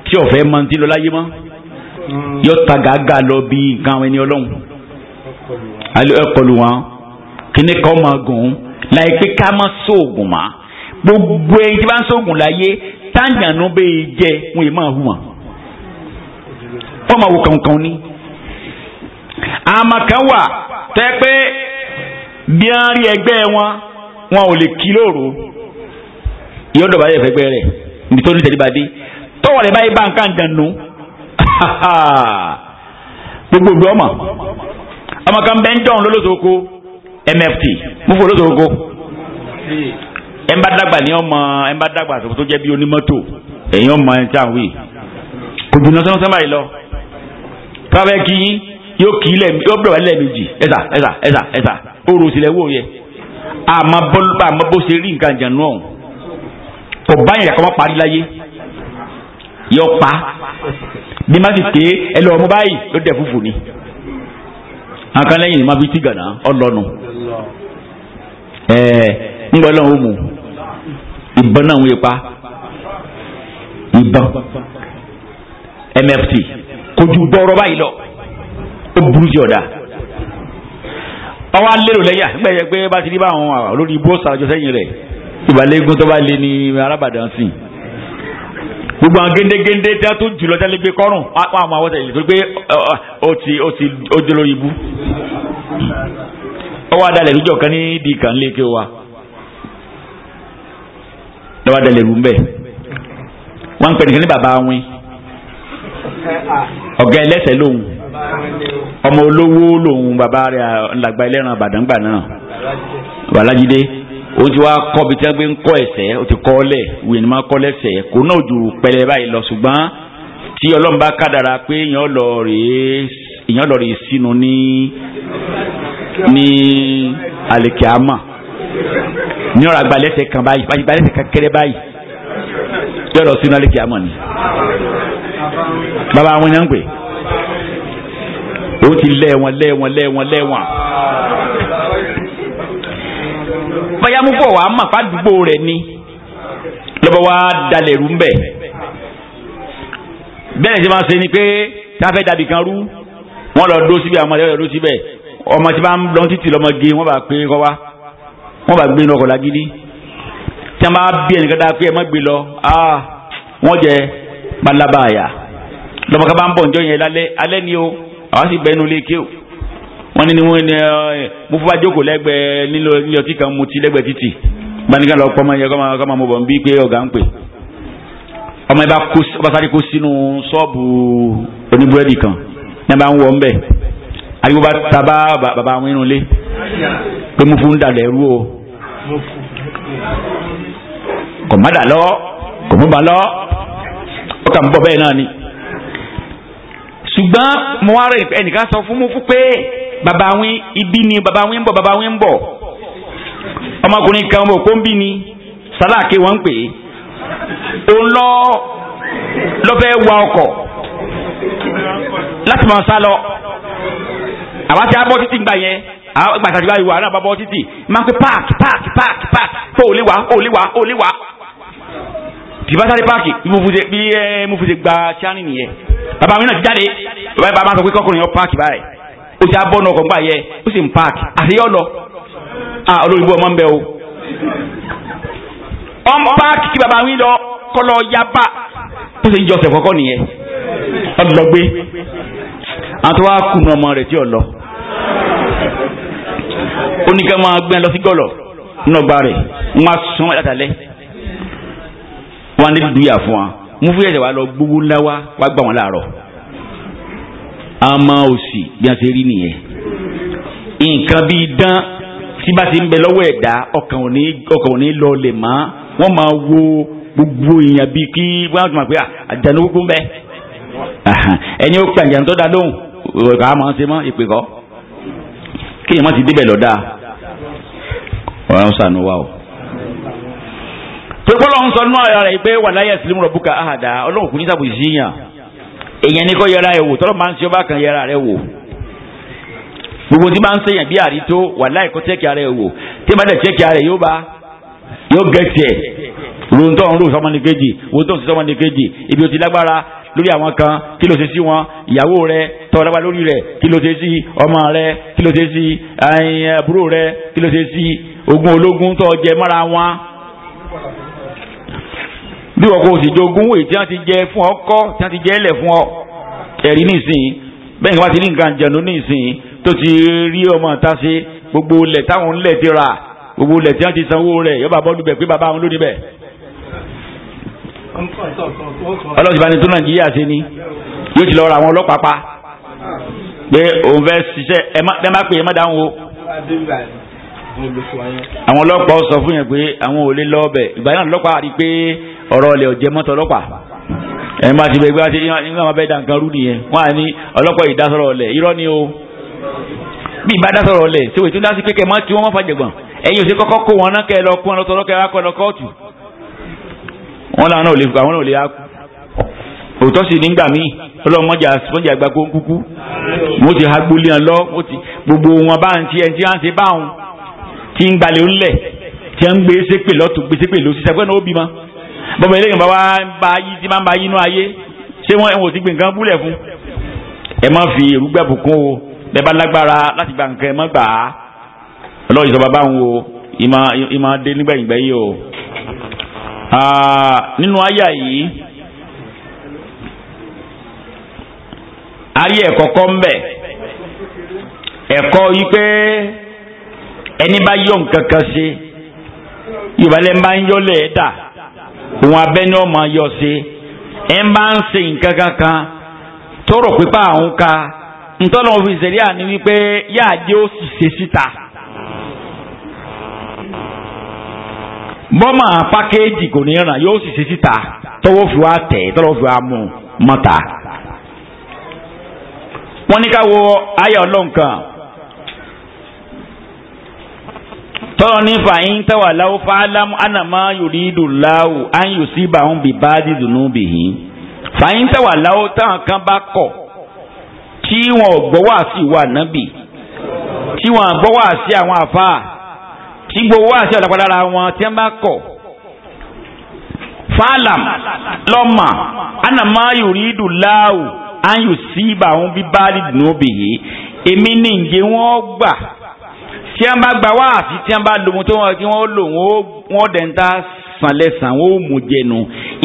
tí ọ̀fẹ́ máa ń ti lọ láyé mọ́ yóò ta gàgà lọ bí nǹkan àwọn ẹni ọlọ́run ẹ̀kọlù wọn kíní kan máa gùn láì pé ká má sóògùn mọ́ gbogbo ẹni tí bá ń sóògùn láyé táǹgànú bẹ́ẹ̀ jẹ wọn yìí máa hù wọn wọ́n máa wo kankan ní. àmà kan wà tẹ́ pé bí wọ́n rí ẹgbẹ́ wọn ò lè kí lóru yóò dọ̀bà yẹ fẹ́gbẹ́ rẹ̀ nítorí tẹ̀lébàdé tọ́wọ́ rẹ̀ báyìí bá nǹkan dànù gbogbo ìgbé ọmọ kan bẹ́ẹ̀ ń dọ̀hún lólóṣogbo MFT mú fún olóṣogbo ẹ̀ ń bá dàgbà ní ọmọ ẹ̀ ń bá dàgbà tó jẹ́ bí onímọ́tò ẹ̀yìn ọmọ ẹ̀ ń tàn wí kò dùnà sọ́nà báyìí lọ tọ́wọ́ kí yóò kí ilẹ̀ yóò bẹ̀rẹ̀ wálé méjì ẹ̀sà oòrùn sílẹ̀ wò yẹ àmọ́ bó ṣe rí nǹkan jẹ̀nu ọ̀hún kò báyìí ẹ̀kọ́ máa parí láyé yọ pa bí má sì pé ẹ lọ ọmọ báyìí ló dẹ̀ fúfú ni àkàn lẹ́yìn ní má fi tí gànà ọlọ́nu ń gbọ́ lọ́wọ́ mu ìbọn náà ń wé pa ìbọn MFT kojú gbọ́rọ̀ báyìí lọ ó burú sí ọ̀dà ọwọ́ alérò lẹ́yà nígbà yẹn pé bá ti rí báwọn olórí ibú ọ̀sán àjọ sẹ́yìn rẹ̀ ìbàlẹ́gùn tó bá lé ní arábàdàn sí gbogbo àwọn géńdégéńdé tí wọ́n tó jùlọ tẹ́lẹ̀ gbé kọ́rùn wọ́n àwọn àwọn tẹ̀lé tó gbé ó dé lórí ibú ọwọ́ adalẹ̀ lójọ́ kan ní di kan lé kí o wa lọ́wọ́ adalẹ̀ rú mbẹ́ wọ́n ń pè nìkan ní bàbá wín ọ̀gá ẹlẹ́sẹ̀ lòun ọmọ olówó lòun bàbá rẹ̀ ńlágbá ẹlẹ́ran àbàdàngbà náà Bàlájídé ó ti wá kọ́ bí tí wọ́n gbé ń kọ́ ẹ̀sẹ̀ ó ti kọ́ lẹ̀ wíì ní máa kọ́ lẹ́sẹ̀ kó náà ju pẹlẹ báyìí lọ ṣùgbọ́n tí Ọlọ́run bá kádàrá pé èèyàn lọ rèé sínú ní àlìkíámà ní ọ̀rọ̀ àgbàlẹ́sẹ̀ kan báyìí àgbàlẹ́sẹ̀ kan kéré báyìí yóò lọ sínú àlìkíámà ni bàbá àwọn yẹn ń pè ó ti lẹ́wọ̀n báyàmúbọ̀ wàá mà fàdúgbò rẹ̀ ni lọ́bọ̀ wá dalẹ̀ rú mbẹ̀ bẹ́ẹ̀ ṣe máa ṣe ni pé tí a fẹ́ dàbí kan rú wọ́n lọ dó síbi àwọn ọmọdé lọ dó síbẹ̀ ọmọ tí bá ń lọ títì lọ́mọge wọ́n bá pé kọ́ wá wọ́n bá gbé inú ọkọ̀ lágídí tí wọ́n bá bí ẹnìkan dáa pé ẹ má gbé lọ wọ́n jẹ balaba àyà lọ́mọkà bá ń bọ̀ ǹjọ́ yẹn alẹ́ ni o àwọn sì gbẹ́nu lé ké o wọ́n ní wọ́n ní mo fún wa jókòó lẹ́gbẹ̀ẹ́ nílò ọtí kan mu ti lẹ́gbẹ̀ẹ́ títì gbanika lọ pọ́nmọ́ yẹ kọ́ máa mọ̀ bọ̀ ń bí pé ọ̀gá ń pè ọmọ ẹ bá sáré kó sínú ṣọ́ọ̀bù oníbúrẹ́dì kan ní bá ń wọ̀ ń bẹ̀ àdìgbò bá taba bàbá àwọn irun lé pé mo fún dalẹ̀ rú o kò má dà lọ kò mú ba lọ ó kà ń bọ̀ bẹ́ẹ̀ náà ni ṣùgbọ́n mo wá rẹ̀ ẹnìkan sọ fún mi fún pé bàbá àwọn ibi ni bàbá àwọn ń bọ̀ bàbá àwọn ń bọ̀ ọmọkùnrin kan bò kó ń bí ni sáláàkì wọ́n ń pè é òun lọ́fẹ́ wa ọkọ̀ láti máa sá lọ àwa ti abọ́ títì gbà yẹn àwọn gbàtàdì báyìí wà náà bá bọ́ títì máa ń pẹ́ páàkì tó ò lè wá tìbá sáré páàkì bí mo fi ṣe gba ṣáánì nìyẹn bàbá mi náà ti jáde bàbá máa sọ pé kọkùnrin yẹn páàkì báyìí ó ti abọ́ náà ọkọ̀ gbà yẹ ó sì ń páàkì àṣeyọ́ lọ olóyìnbó ọmọ ń bẹ o ọmọ páàkì kí bàbá mi lọ kọlọ yaba tó ṣe ń jọ ọ̀sẹ̀ kọ́kọ́ nìyẹn ọlọgbé àwọn tó wá kùnú ọmọ rẹ̀ tí ò lọ ó ní ká máa gbẹ́ lọ sí gọ́lọ̀ nínú ọgbà rẹ̀ wọ́n á sún wọn látàlẹ́ wọ́n á ní dùúyà fún wa mú fún ẹ̀sẹ̀ wa lọ gbogbo ńlá wa wá gbà wọ́n láàárọ̀ àmọ́ òsì bí wọ́n ṣe rí nìyẹn nǹkan bíi dán tí bá ti ń bẹ lọ́wọ́ ẹ̀dá ọkàn ò ní lọ lè mọ́ wọ́n máa wo gbogbo èèyàn bíi kí wọ́n á tún máa pé àjànú gbogbo ń bẹ ẹni ó pè àjànú tó dá lóhùn ká máa ń ṣe mọ́ ìpè kọ́ kí èèyàn má ti débẹ̀ lọ́dà ọ̀rọ̀ sànù wa o. pé bọ́lá ń sọ nínú ara rẹ̀ pé wà láyé sílẹ̀ mọ̀rọ̀ bùkà àhàdà ọlọ́run kò ní sàbò ìṣìyàn èèyàn ní kọ́ yẹra ẹ̀ wò tọ́lọ́ máa ń ṣe ọba kan yẹra rẹ̀ wò gbogbo tí máa ń sèyàn bí àrító wà láì kó tẹ́kì ara ẹ̀ wò tí máa dẹ̀ tẹ́kì ara ẹ̀ yóò gẹ̀ẹ́tì ẹ̀ ròǹtọ́ ń rò sọmọnìkejì ròǹtọ́ ń sí sọmọnìkejì ibi ó ti lágbára lórí àwọn kan kí ló ṣe sí wọn ìyàwó rẹ tọ́ lágbára lórí rẹ kí ló ṣe sí ọmọ rẹ kí ló ṣe sí àbúrò rẹ kí ló ṣe sí ogún ológun tó jẹ mọ́ra wọn. bí wọn kò sì jogún wèé tí wọn ti jẹ fún ọ kọ́ tí wọn ti jẹ ẹlẹ̀ fún ọ ẹ̀rí nísìnyí bẹ́ẹ̀ ni wọ́n ti ní nǹkan jẹ̀nu nísìnyí tó ti rí ọmọ ìta ṣe gbogbo ilẹ̀ táwọn ńlẹ̀ ti rà gbogbo ilẹ̀ tí wọ́n ti sanwó rẹ̀ yọba bọ́ọ̀lù bẹ̀ pé bàbá wọn ló níbẹ̀. ọlọ́sìn bá ní tó nàìjíríà ṣe ni yóò ti lọ ra àwọn ọlọ́pàá pa pé òun fẹ́ ṣiṣẹ́ ẹ má pè é má dáhùn o. àwọn ọlọ́pàá sọ fún yẹn pé àwọn ò lè lọ ọbẹ̀ ìgbà náà ọlọ́pàá rí i pé ọ̀rọ̀ ọ̀lẹ̀ ọ̀jẹ̀ mọ́tò ọlọ́pàá ẹ̀yin bá ti bẹ̀ gbá nígbà máa bẹ́ dà nǹkan rú nìyẹn wọ́n á ní ọlọ́pàá ìdásọ̀rọ̀ ọ̀lẹ̀ irọ́ ni o bí ìbá dásọ̀rọ̀ ọ̀lẹ̀ ṣé wòye tó dá sí pé kẹ́ mọ́ tí wọ́n mọ́ fàjẹ̀gbọ̀n ẹ̀yin ò sí kọ́kọ́ kó wọn náà kẹ́ lọ kó wọn lọ tọ́lọ́ kẹ́ wá kọ́ lọ kóòtù wọn làwọn náà ò lè fún àwọn náà ò lè á kú òótọ́ sì nígbà míì ọlọ́mọdé àgbà kó ń kúkú mo ti ha gbolé hàn lọ gbogbo wọn bá ń ti ẹni tí wọ́n ti bá wọn tí ń gbalẹ̀ ńlẹ̀ tí wọ́n ń gbé sépè lọ́tù gbé sépè lọ́sí sẹ́gbẹ́ náà ó bímọ bọ́mọ eléyìí bá wá ń bá yí tí máa ń bá yí inú ayé ṣé wọ́n ẹ̀wọ̀n ti gbé nǹkan búlẹ̀ fún ẹ má fi èrúgbẹ́ bùkún o bẹ́ẹ̀ bá lágbára láti gba nǹkan ẹ má gbà á ọlọ́run ìsọba bá ń wo ìmọ̀ adé nígbẹ̀yìngbẹ̀yìn o nínú àyà yìí a rí ẹ̀kọ́ kọ́ ń bẹ̀ ẹ̀kọ́ yìí pé ẹni bá yọ nǹkan kan ṣe yorùbá lẹ́ ń bá ń yọlẹ̀ ẹ̀ dà òun abẹ́ni ọmọ yọ ṣe ẹ̀ ń bá ń ṣe nǹkan kankan tọrọ pípa àwọn ka ntọ́nà òfin ṣẹ̀ríà ni wípé yáàjẹ́ ó sì ṣe síta bọ́mà pákéjì kò ní ràn yóò sì ṣe síta tọwọ́ fi wá tẹ̀ tọ́lọ́ fi wá mú mọ́ta wọ́n ní ká wo ayé ọlọ́nkan tọ́lọ́ ní fàyín tẹ́wà láwọ́ fàálámù ànàmá yòrídù láwù áyù sí bàún bí bá dídùnú bìhín fàyín tẹ́wà láwọ́ táwọn kan bá kọ̀ tí wọn ò gbọ́ wá sí ìwà nábì tí wọn gbọ́ wá sí àwọn àfáà tí gbowó wá sí ọ̀dàpọ̀ lára wọn tí wọ́n bá kọ̀ fàálàm lọ́mà ànàmá yòrídù láwù áyù sí bàún bí bá dídùnú bìhín èmi ní ǹjẹ́ wọ́n gbà tí wọ́n bá gba wáàsí tí wọ́n bá lo ohun tó wọ́n tí wọ́n lò wọ́n dẹ̀ ń ta sànlẹ̀sàn wọ́n ò mú jẹnu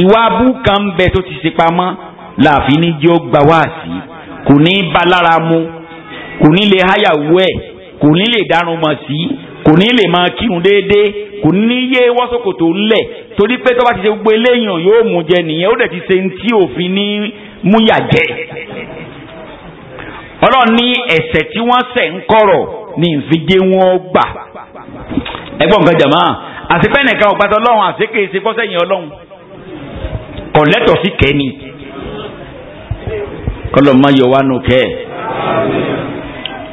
ìwà abú kan bẹ tó ti ṣe pamọ́ láàfin ní jẹ́ ó gba wáàsí kò ní bá lára mu kò ní lè háyàwó ẹ̀ kò ní lè dárun mọ̀ sí kò ní lè máa kírun déédéé kò ní yé wọ́sọ̀kòtò ńlẹ̀ torí pé tó bá ti ṣe gbogbo eléyàn yóò mú jẹ nìyẹn ó dẹ̀ ti ṣe ń tí òfin ní múyà jẹ. ọlọ́run ní ẹ̀ṣẹ̀ tí wọ́n ṣẹ̀ ń kọ̀rọ̀ ní ìfijé wọn gbà. ẹgbọ́n nǹkan jàmá àtipẹ́ nìkan ọ̀gbàtà ọlọ́run àṣekè ṣe fọ́sẹ̀yìn ọlọ́run kò lẹ́tọ̀ sí kẹ́ni kọ́lọ́ máa yọ wá nù kẹ́ ẹ̀.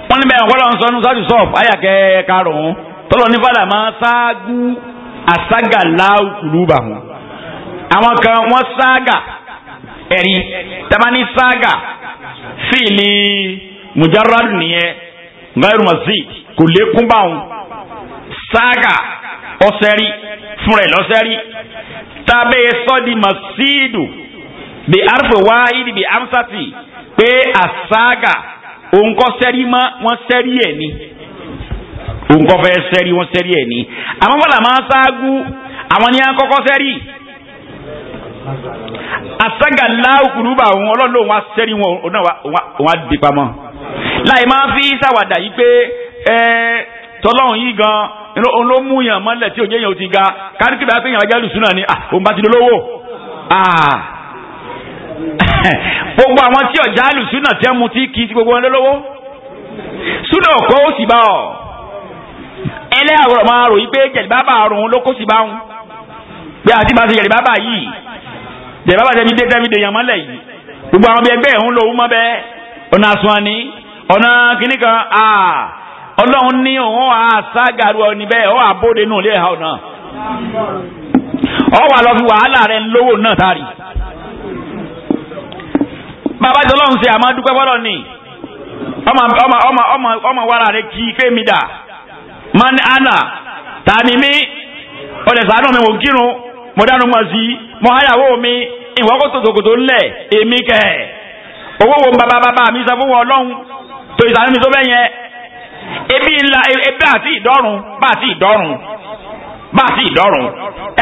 wọ́n ní bẹ́ẹ̀ ọ̀pọ̀lọpọ̀ sọ ní sọ́ọ̀tù sọ́ọ̀fù ayàkẹ́ karùn-ún tọ́lọ́ ní fàdà máa ṣáájú àságà láwùkúlù bà wọn. àwọn kan wọ́n ṣáàgà ẹ̀rí tabani ṣáàgà fíìlì mujarrad nìyẹn gairu mazid kò lékún bá wọn. ṣáàgà ọ̀sẹ̀rí fúnra ẹ̀ lọ́sẹ̀rí tábẹ́ sọ́ọ̀dì masidu bí arfa wáhídì bí amsati pé àṣáàgà òǹkọ́ sẹ́rí mọ́ wọ́n sẹ́rí ẹ̀ ni òǹkọ́ fẹ́ sẹ́rí wọ́n sẹ́rí ẹ̀ ni àmọ́ wọ́n là máa ṣáájú àwọn ní akọ́kọ́ sẹ́rí àṣágà láwùkúrú bá wọn ọlọ́run wọn sẹ́rí wọn á di pamọ́ láì máa fi ṣàwàdà yìí pé tọ́lọ́run yìí gan ló mú yàn mọ́lẹ̀ tí òjò yẹn ò ti ga káríkìlá pé yàn ajá lùsùn náà ni òun bá ti dolówó gbogbo àwọn tí ọjà alùsùnà tí wọn ti kì í ti gbogbo wọn lọ́wọ́ súnà kó o sì bá ọ ẹlẹ́yàwó máa rò yí pé jẹ̀lì bàbá àrùn ló kó sì bá wọn pé àti bá ti jẹ̀lì bàbá yìí jẹ̀lì bàbá tẹ̀mí dé tẹ̀mí dè yàn mọ́lẹ̀ yìí gbogbo àwọn ẹgbẹ́ ìhun lòun mọ́ bẹ́ẹ̀ ọ̀nà àsùnwọ̀nì ọ̀nà kìnnì kan ọlọ́run ní òun àṣàgàrú ọ níbẹ̀ ọ̀ àbóde nù lé ẹ̀hà ọ̀nà ọ wà lọ fi wàhálà rẹ̀ lówó náà tárì bàbá jọ lọ́run ṣe àmọ́ dúpẹ́ fọ́lọ́ ni ọmọ wàrà rẹ̀ kì í pé mi dà mani ana tani mi ọ̀dẹ̀ sàánù mi mò ń kírun mo dánú mọ̀ sí mo háyàwó mi ìwọ́kọ̀ tòtòkòtò ńlẹ̀ èmi kẹ̀ owó wo bàbá mi sọ fún wọn ọlọ́run tó ìsàánù mi tó bẹ́ yẹn ebi ńlá ebi àti ìdọ́rùn bá àti ìdọ́rùn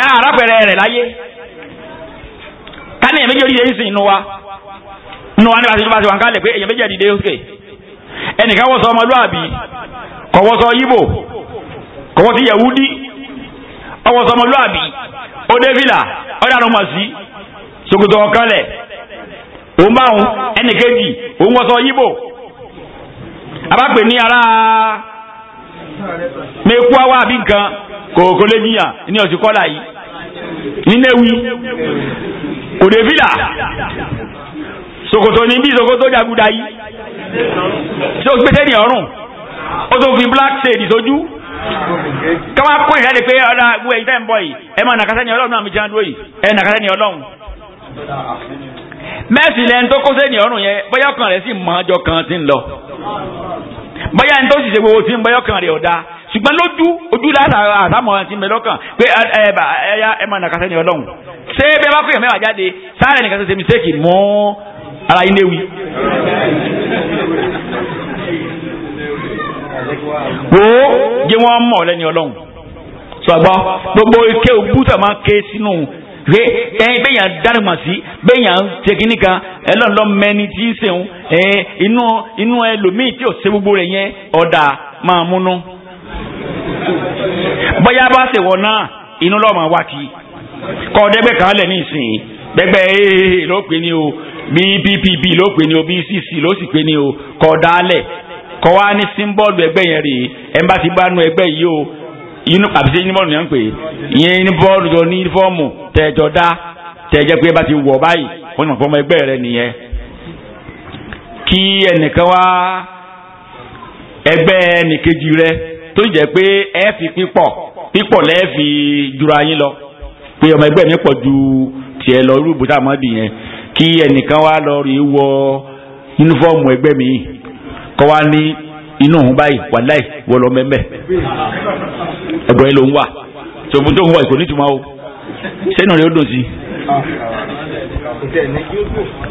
ẹ arábẹ̀rẹ̀ rẹ̀ láyé ká ní ẹ̀mí yóò yẹ ìsìn inú wa nínú wa nípa tí wọ́n bá ti wà ń kálẹ̀ pé èyàn méjì ẹ̀dìdé òkè ẹnìkan wọ́sọ ọmọlúàbí kọ̀wọ́sọ yíbò kọ̀wọ́sọ yẹ̀wúdí ọwọ́sọ ọmọlúàbí ọdẹ́fìlà ọ̀dàrún mọ̀ sí ṣòkòtò ọ̀kanlẹ̀ òun bá òun ẹnìkejì òun wọ́sọ yíbò abápè ní ara mẹ́kú àwa àbí nǹkan kò lè jiyàn ní ọ̀sìn kọ́là yìí nínẹ́wì ọdẹ́fìlà sokoto ni bí sokoto jaguda yìí tí o gbèsè ní ọrùn o tó fi black shade sójú káwá kó ìrẹ́lẹ̀ pé ọ̀la gbogbo ẹ̀yìn tẹ́ ń bọ̀ yìí ẹ máa nàkásẹ́ ní ọlọ́run náà mi jẹun dúró yìí ẹ nàkásẹ́ ní ọlọ́run. mẹ́sì lẹ́nu tó kó sẹ́ ní ọrùn yẹn bóyá ọkàn rẹ̀ sì mọ ọjọ́ kan ti ń lọ bóyá ẹni tó sì ṣe gbogbo tí ń bóyá ọkàn rẹ̀ ọ̀dà ṣùgbọ́n ojú àtàmọ̀ ti ń bẹ lọ́kàn pé ẹ máa nàkásẹ́ ní ọlọ́run ṣé bẹ́ẹ̀ bá fìyàn mẹ́wàá jáde sáré nìkan ṣe mistake mọ́ ara yín léwu. wo jẹ́ wọ́n mọ̀ lẹ́ni ọlọ́run sọ̀gbọ́ gbogbo ike ògbútà máa ké sínú pé ẹyin bẹ́yàn dárìmọ̀ sí bẹ́yàn tẹkíní kan ẹlọ́nlọ́ mẹ́ni tí ń sèun inú ẹlòmíì tí ò ṣe gbogbo rẹ̀ yẹn ọ̀dà máa múnú. bóyá bá ṣèwọ̀ náà inú lọ́ọ́ máa wá kí kọ́ ọ̀dẹ́gbẹ́ kan lẹ̀ ní ìsìn gbẹgbẹ́ ee ló pè ní o bpp ló pè ní o bcc ló sì pè ní o kọ́ dálẹ̀ kọ́ wá ní símbọ́ọ̀lù ẹgbẹ́ yẹn rèé ẹ̀ ń bá ti bá nu ẹgbẹ́ yìí o inú àbíṣe yunifọ́ọ̀mù yẹn ń pè é ìyẹn yunifọ́ọ̀mù jọ ní yunifọ́ọ̀mù tẹ̀jọ́ dá tẹ̀jẹ́ pé bá ti wọ̀ báyìí wọ́n yàn fọmọ ẹgbẹ́ rẹ nìyẹn. kí ẹnìkan wá ẹgbẹ́ ẹnìkejì rẹ tó jẹ́ pé ẹ fi pípọ̀ lẹ́ẹ̀ fi jura yín lọ pé ọmọ ẹgbẹ́ mi pọ̀ ju tiẹ̀ lọ irú ibùdó àmọ́dì yẹn kí ẹnìkan wá lọ rí wọ yunifọ́ọ̀mù ẹgbẹ́ mi kọ́ wá ní inú òun báyìí wàláì wọ lọ mẹ́mẹ́ ọ̀dọ̀ yẹn ló ń wà tòun tó ń wọ ìkò nítumọ̀ o sẹ́nu rẹ̀ ó dùn sí i.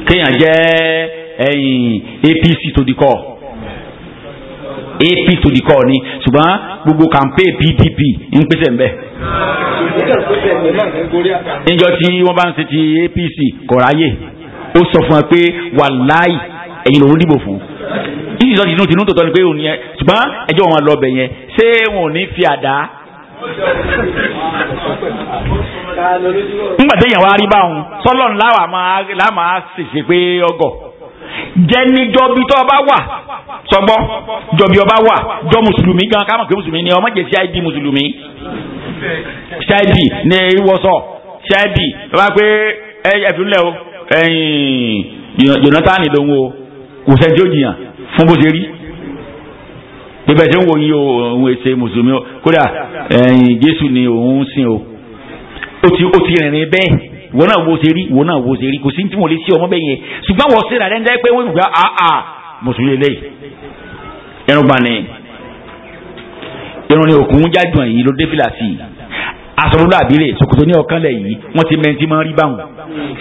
kéèyàn jẹ́ ẹ̀yìn APC tó di kọ́ AP to the core ni ṣùgbọ́n gbogbo campaign PDP ń pèsè ń bẹ̀. níjọ́ tí wọ́n bá ń ṣe ti APC kọ̀ráyè ó sọ fún ẹ pé wàláì ẹ̀yin lòún dìbò fún yìí sọ tinú tòótọ́ ni pé òun yẹn ṣùgbọ́n ẹjọ́ wọn lọ bẹ̀ yẹn ṣé wọn ò ní fi àdá. ńgbà téèyàn wá rí báwọn sọlọ́n láàmà ṣèṣe pé ọgọ̀ jẹ́ níjọ́ bí tó bá wà sọgbọ́ jọ̀bi ọba wà jọ mùsùlùmí gan ká mọ̀ pé mùsùlùmí ni ọmọ jẹ́ CID mùsùlùmí CID ní ìwọ́sọ̀ CID lọ́wọ́ pé ẹ̀fínlẹ̀ o Jonathan lòun o kò sẹ́ni tí ó jiyàn fún bó ṣe rí bíbẹ̀ tí ń wo yín o òun èsè mùsùlùmí o kódà Jésù ni òun sìn o ó ti rìnrìn bẹ́ẹ̀ ìwọ náà wo ṣe rí kò sí tí mo lè ṣe ọmọ bẹ́ẹ̀ yẹn ṣùgbọ́n wọ́n ṣe ìrànlẹ́ ńdẹ́ pé wọ́n gbà mùsùlùmí lè irun gbani irun ni òkun jádùn yìí ló dé fìlà sí i asọ̀rọ̀lá àbílẹ̀ ṣòkòtò ní ọ̀kan lẹ̀ yìí wọ́n ti mẹ́ntì máa ń rí báwọn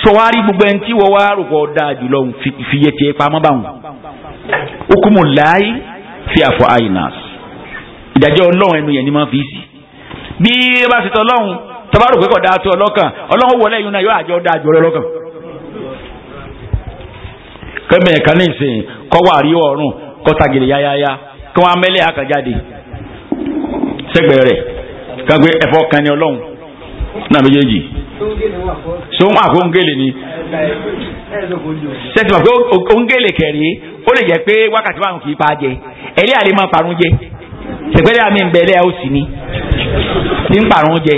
sọ̀wárí gbogbo ẹni tí wọ́n wá rò pọ̀ dáa jùlọ fi yẹ tiẹ̀ pamọ́ báwọn okumu láàyè fi àfọ àyìnàs ìdájọ́ ọlọ́run ẹnu yẹn ni máa fi sí bí ẹ bá ṣe tọ́ ọlọ́run tọ́ba rò pé kò dáa tó ọlọ́kàn ọlọ́run wọlé yìí náà yóò àjọ dáa jù ọlọ́kàn kẹ́mẹ̀ kan ní ìsìn kọ́ wà rí ọ̀run kọ́ tagìrì yáyáyá kí wọ́n amẹ́lẹ́ àkàjáde sẹ́gbẹ̀ẹ́ rẹ̀ kagbe ẹ̀fọ́ kan ní ọlọ́run náà méjèèjì sóhun àkóńgélé ni sẹ́tìmọ̀ pé òǹgélé kẹ̀rí ó lè jẹ́ pé wákàtí márùn kì í pa jẹ ẹ̀rí àlè máa parun jẹ sẹ̀pẹ́lẹ́ àmì ìbẹ̀lẹ́ ó sì ní tí ń parun jẹ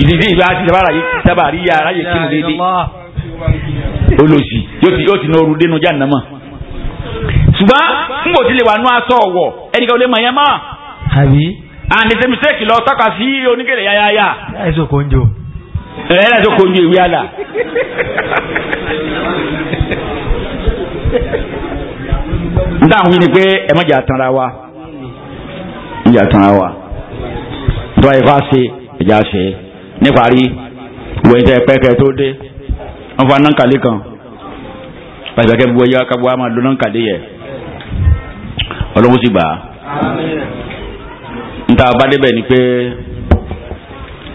ìdíje ìgbà tí sábà rí aráyè kí ni dédé olóòsì yóò ti ní oru dénú jáde mọ́ ṣùgbọ́n n kò tí lè wà nú aṣọ ọ̀wọ̀ ẹnìkan ò lè mọ̀ yẹn mọ́. àbí. and the mistake lọ tọ́ka sí oníkèlè yáyáyá. ẹ̀sọ́ konjo. ẹ̀sọ́ konjo ìwé àlà. n táwọn wí ni pé ẹ má jà tanra wa n jà tanra wa tó ẹ fà ṣe ẹjà ṣe níparí ìwé ìtẹ pẹkẹ tó dé wọn fa nankàlẹ kan pàṣẹ kẹ bu ẹyà kábọ àmà lọ nankàlẹ yẹ Ọlọ́run sì gbà á nta bá débẹ̀ ni pé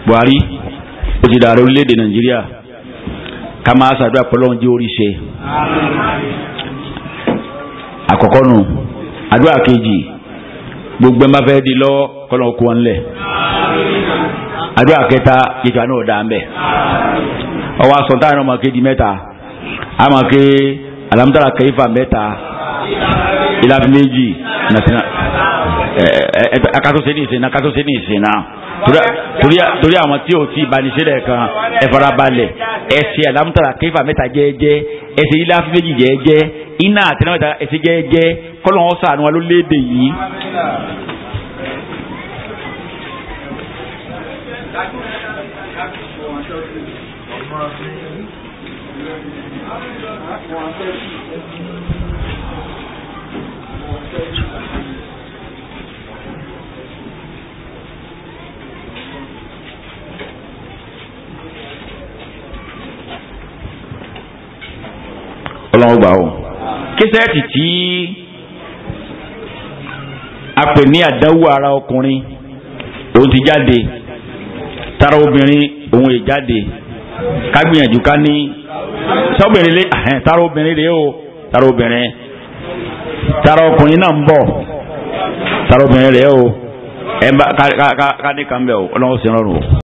Buhari ó ti dàrú orílẹ̀-èdè Nàìjíríà ká máa ṣàdúrà pé Ọlọ́run jẹ́ orí ṣe àkọ́kọ́ nù àdúrà kejì gbogbo ẹ̀ máa fẹ́ di lọ́wọ́ kọ́nà okùn wọn lẹ̀ àdúrà kẹta yíjọ náà dá ń bẹ̀ ọwọ́ asọ̀tà náà máa kéjì mẹ́ta a máa ké alamutala kẹfà mẹ́ta ìlàfi méjì nàtìnà akatose ní ìsìn náà torí àwọn tí o ti ìbánisẹ́lẹ̀ kan ẹ farabalẹ̀ ẹsẹ̀ alamutala kẹfà mẹ́ta jẹ́ẹ́jẹ́ ẹsẹ̀ ìlàfi méjì jẹ́ẹ́jẹ́ iná àtẹnà mẹ́ta ẹsẹ̀ jẹ́ẹ́jẹ́ kọ́lọ́ wọn sànù wa ló léde yìí. Ọlọ́run gbà ó kíṣẹ́ẹ̀tì tí a pè ní àdánwò ara ọkùnrin òun ti jáde tara obìnrin òun è jáde ká gbìyànjú ká ní sọ́bìnrin lé tara obìnrin rèé o tara obìnrin tara ọkùnrin náà ń bọ̀ tara obìnrin rèé o ẹ̀ bá ká ní kan bẹ̀ o Ọlọ́run sì rọrùn o.